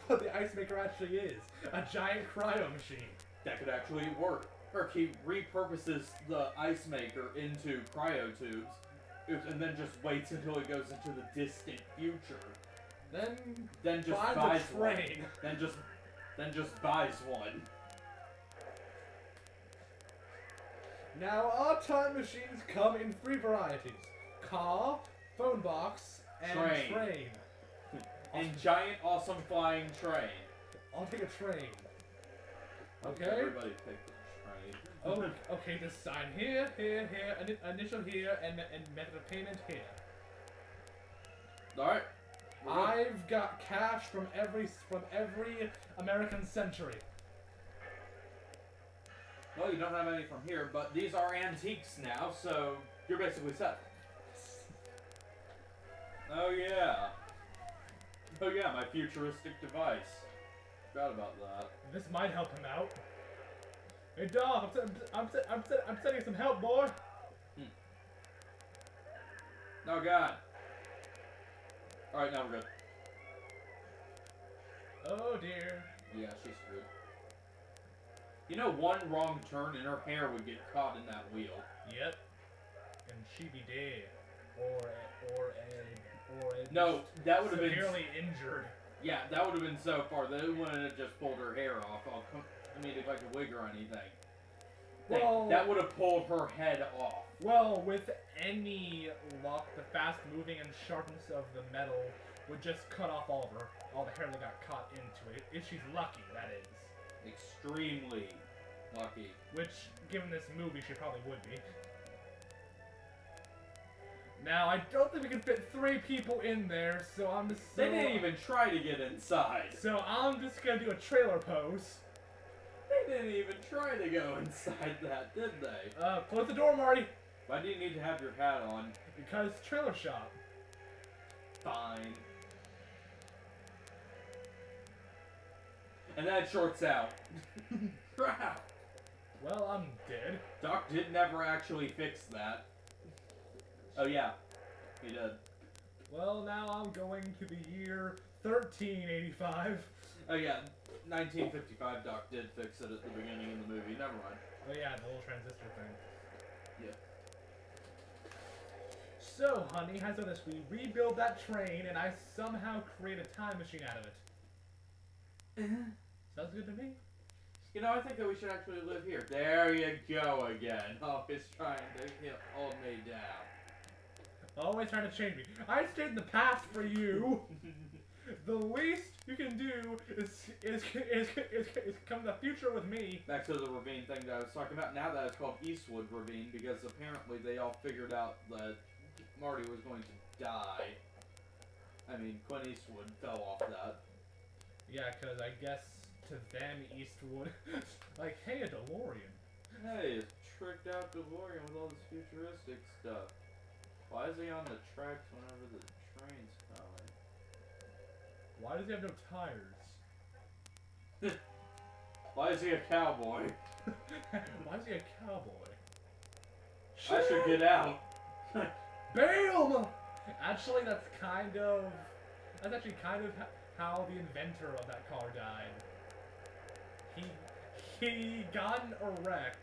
what the ice maker actually is. A giant cryo machine. That could actually work. Or he repurposes the ice maker into cryo tubes, and then just waits until it goes into the distant future. Then just buy buys the train. one. Then just buys one. Now, our time machines come in 3 varieties. Car, phone box, and train. And giant, awesome flying train. I'll take a train. Okay? Everybody pick the train. Oh, okay, just sign here, initial here, and method of payment here. Alright. I've got cash from every American century. Well, you don't have any from here, but these are antiques now, so you're basically set. Oh yeah. Oh yeah, my futuristic device. Forgot about that. This might help him out. Hey, dog, I'm sending some help, boy. Oh god. Alright, now we're good. Oh dear. Yeah, she's screwed. You know, one wrong turn and her hair would get caught in that wheel. Yep. And she'd be dead. Or No, that would have been severely injured. Yeah, that would have been so far that it wouldn't have just pulled her hair off. I mean, if I could wig or anything. Well, that would have pulled her head off. Well, with any luck, the fast moving and sharpness of the metal would just cut off all the hair that got caught into it. If she's lucky, that is. Extremely lucky. Which, given this movie, she probably would be. Now, I don't think we can fit 3 people in there, so I'm just. They didn't even try to get inside. So I'm just gonna do a trailer pose. They didn't even try to go inside that, did they? Close the door, Marty. Why do you need to have your hat on? Because trailer shop. Fine. And that shorts out. Crap. Well, I'm dead. Doc did never actually fix that. Oh yeah, he did. Well, now I'm going to the year 1385. Oh yeah, 1955 Doc did fix it at the beginning of the movie. Never mind. Oh yeah, the little transistor thing. Yeah. So, honey, how's this? We rebuild that train, and I somehow create a time machine out of it. Sounds good to me. You know, I think that we should actually live here. There you go again. Always trying to hold me down. Always trying to change me. I stayed in the past for you. The least you can do is come to the future with me. Back to the ravine thing that I was talking about. Now that it's called Eastwood Ravine because apparently they all figured out that Marty was going to die. I mean, Clint Eastwood fell off that. Yeah, because I guess to them, Eastwood, like, hey, a DeLorean. Hey, it's tricked out DeLorean with all this futuristic stuff. Why is he on the tracks whenever the train's coming? Why does he have no tires? Why is he a cowboy? Why is he a cowboy? I should get out. BAM! Actually, that's actually kind of how the inventor of that car died. He got in a wreck,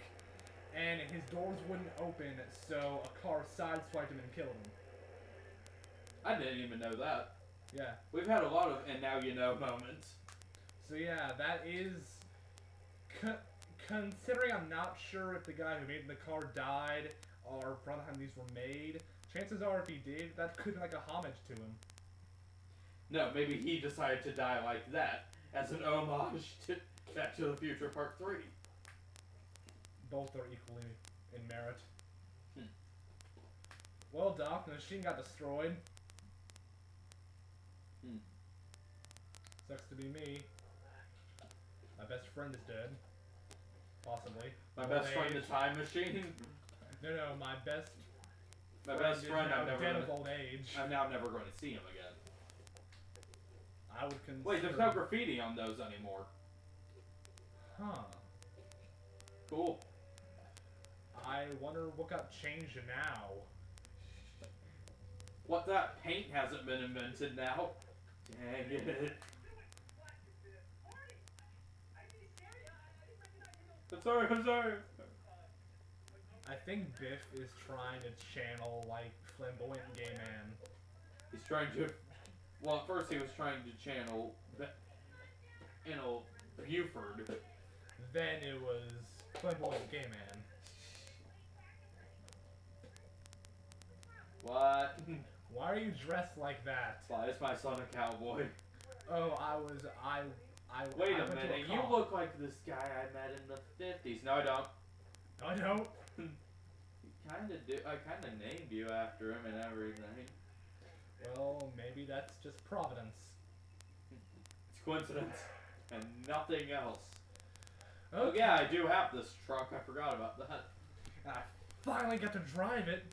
and his doors wouldn't open, so a car sideswiped him and killed him. I didn't even know that. Yeah. We've had a lot of and now you know moments. So yeah, that is... considering I'm not sure if the guy who made the car died or around the time these were made, chances are if he did, that could be like a homage to him. No, maybe he decided to die like that as an homage to Back to the Future Part 3. Both are equally in merit. Well, Doc, the machine got destroyed. Sucks to be me. My best friend is dead. Possibly. My best friend, the time machine? No, my best friend, is now dead of old age. I'm now never going to see him again. I would consider... Wait, there's no graffiti on those anymore. Huh. Cool. I wonder what got changed now. What, that paint hasn't been invented now? Dang it. I'm sorry. I think Biff is trying to channel, like, flamboyant gay man. He's trying to. Well, at first he was trying to channel, Buford. Then it was flamboyant gay man. What? Why are you dressed like that? Why is my son a cowboy? Oh, Wait I a went to minute, you call. look like this guy I met in the 50s. No, I don't. No, I don't. You kinda do. I kinda named you after him and everything. Well, maybe that's just Providence. It's coincidence and nothing else. Okay. Oh yeah, I do have this truck. I forgot about that. And I finally got to drive it.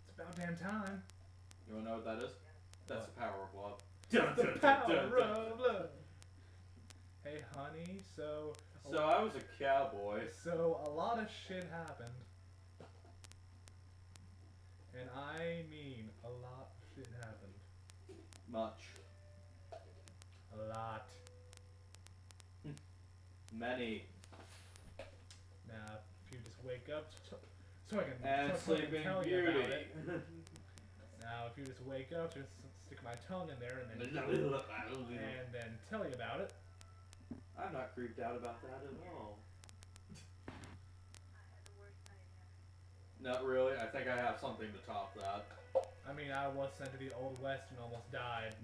It's about damn time. You wanna know what that is? That's What? the power of love. The power of love. Hey, honey, so I was a cowboy. So a lot of shit happened. And I mean a lot of shit happened. Much. A lot. Many. Now, if you just wake up so I can, And so I can Sleeping tell you about Beauty. it. Now, if you just wake up, just stick my tongue in there and then tell you about it. I'm not creeped out about that at all. Not really. I think I have something to top that. I mean, I was sent to the Old West and almost died.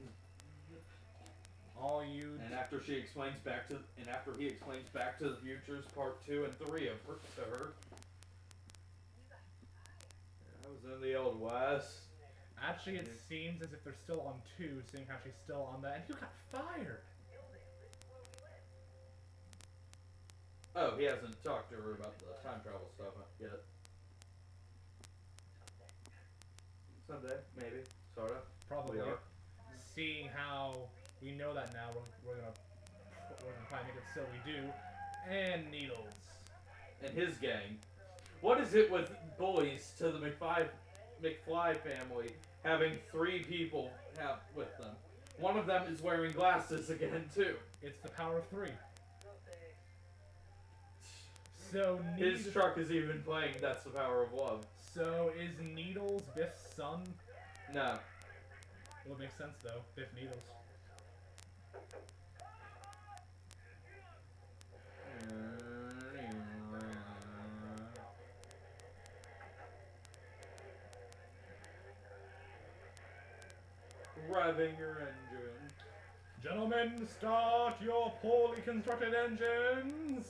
All you... And after he explains Back to the Future's Part 2 and 3 of her, to her. I was in the Old West. Actually, it seems as if they're still on 2, seeing how she's still on that. And you got fired! Oh, he hasn't talked to her about the time travel stuff yet. Someday, maybe, sorta. Probably. We are. Seeing how we know that now, we're gonna probably make it so we do. And Needles. And his gang. What is it with bullies to the McFly family having 3 people have with them? One of them is wearing glasses again too. It's the power of 3. So His truck is even playing That's the Power of Love. So is Needles Biff's son? No. Well, it makes sense though. Biff Needles. Revving your engine. Gentlemen, start your poorly constructed engines!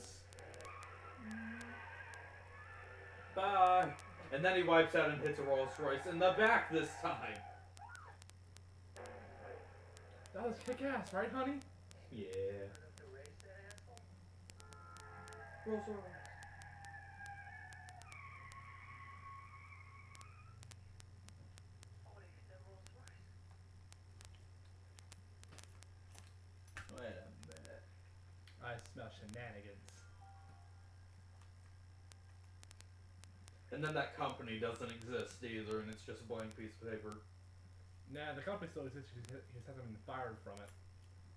Bye. And then he wipes out and hits a Rolls Royce in the back this time. That was kick-ass, right, honey? Yeah. Rolls Royce. Wait a minute. I smell shenanigans. And then that company doesn't exist either, and it's just a blank piece of paper. Nah, the company still exists, he just hasn't been fired from it.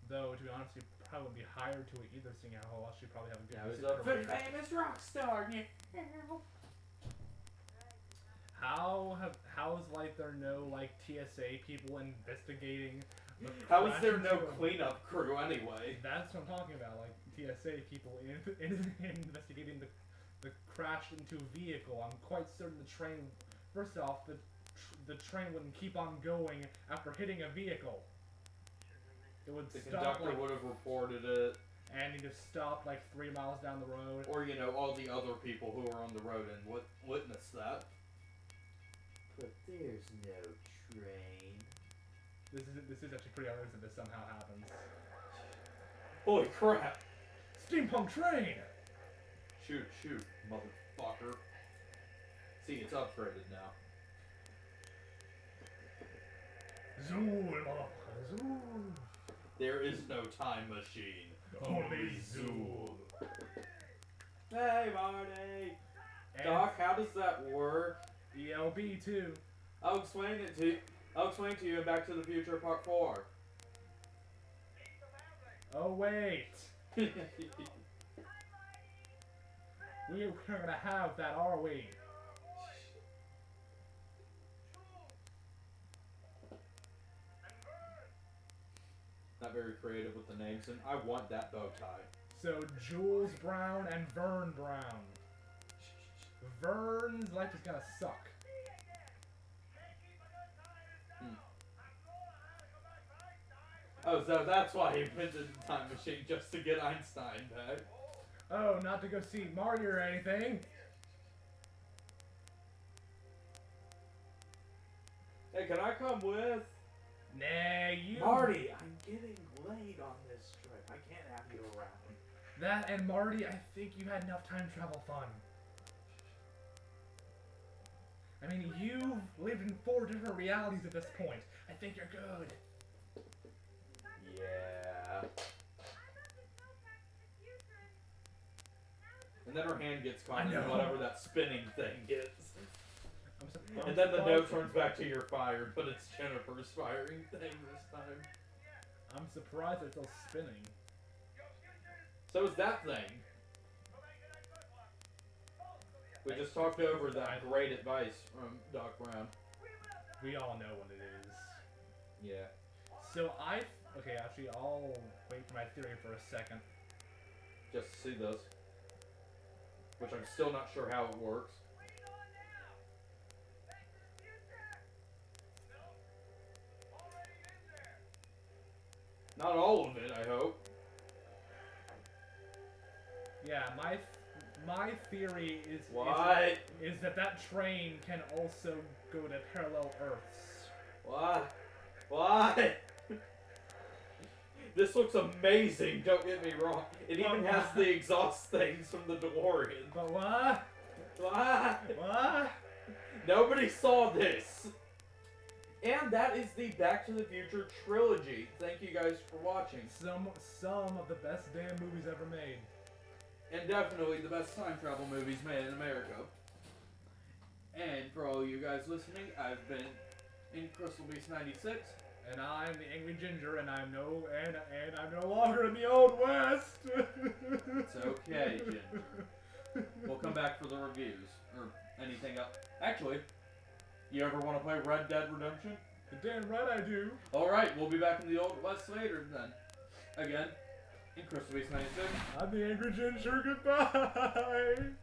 Though, to be honest, he probably wouldn't be hired to it either, seeing how else she'd probably have a good Now he's music a career. famous rock star. How's like there no like TSA people investigating? How is there crash no into a- cleanup crew anyway? That's what I'm talking about. Like TSA people investigating the crash into a vehicle. I'm quite certain the train. First off, the train wouldn't keep on going after hitting a vehicle. It would The stop conductor would have reported it, and he just stopped like 3 miles down the road. or all the other people who were on the road and witnessed that. But there's no train. This is actually pretty hilarious that this somehow happens. Holy crap! Steampunk train! Shoot, motherfucker. See, it's upgraded now. Zoom, motherfucker, zoom. There is no time machine. Only zoom. Hey, Marty! And Doc, how does that work? ELB too. I'll explain to you in Back to the Future Part 4. Oh wait. We're gonna have that, are we? Not very creative with the names, and I want that bow tie. So Jules Brown and Vern Brown. Vern's life is gonna suck. Oh, so that's why he invented the time machine, just to get Einstein back. Oh, not to go see Marty or anything. Hey, can I come with? Nah, you. Marty, I'm getting laid on this trip. I can't have you around. That and Marty, I think you had enough time travel fun. I mean, you've lived in 4 different realities at this point. I think you're good. Yeah. And then her hand gets caught in whatever that spinning thing is. And then the note turns back to you're fired, but it's Jennifer's firing thing this time. I'm surprised it's still spinning. So is that thing. We just talked over that great advice from Doc Brown. We all know what it is. Yeah. So okay, actually, I'll wait for my theory for a second. Just to see this. Which I'm still not sure how it works. Not all of it, I hope. Yeah, my theory is What? is that train can also go to parallel Earths. What? What? This looks amazing, don't get me wrong. It even has the exhaust things from the DeLorean. But what? What? What? Nobody saw this. And that is the Back to the Future trilogy. Thank you guys for watching. Some of the best damn movies ever made. And definitely the best time travel movies made in America. And for all you guys listening, I've been in Crystal Beast 96. And I'm the Angry Ginger, and I'm no longer in the Old West. It's okay, Ginger. We'll come back for the reviews or anything else. Actually, you ever want to play Red Dead Redemption? Damn right I do. All right, we'll be back in the Old West later then. Again, in Crystal Beast 96. I'm the Angry Ginger. Goodbye.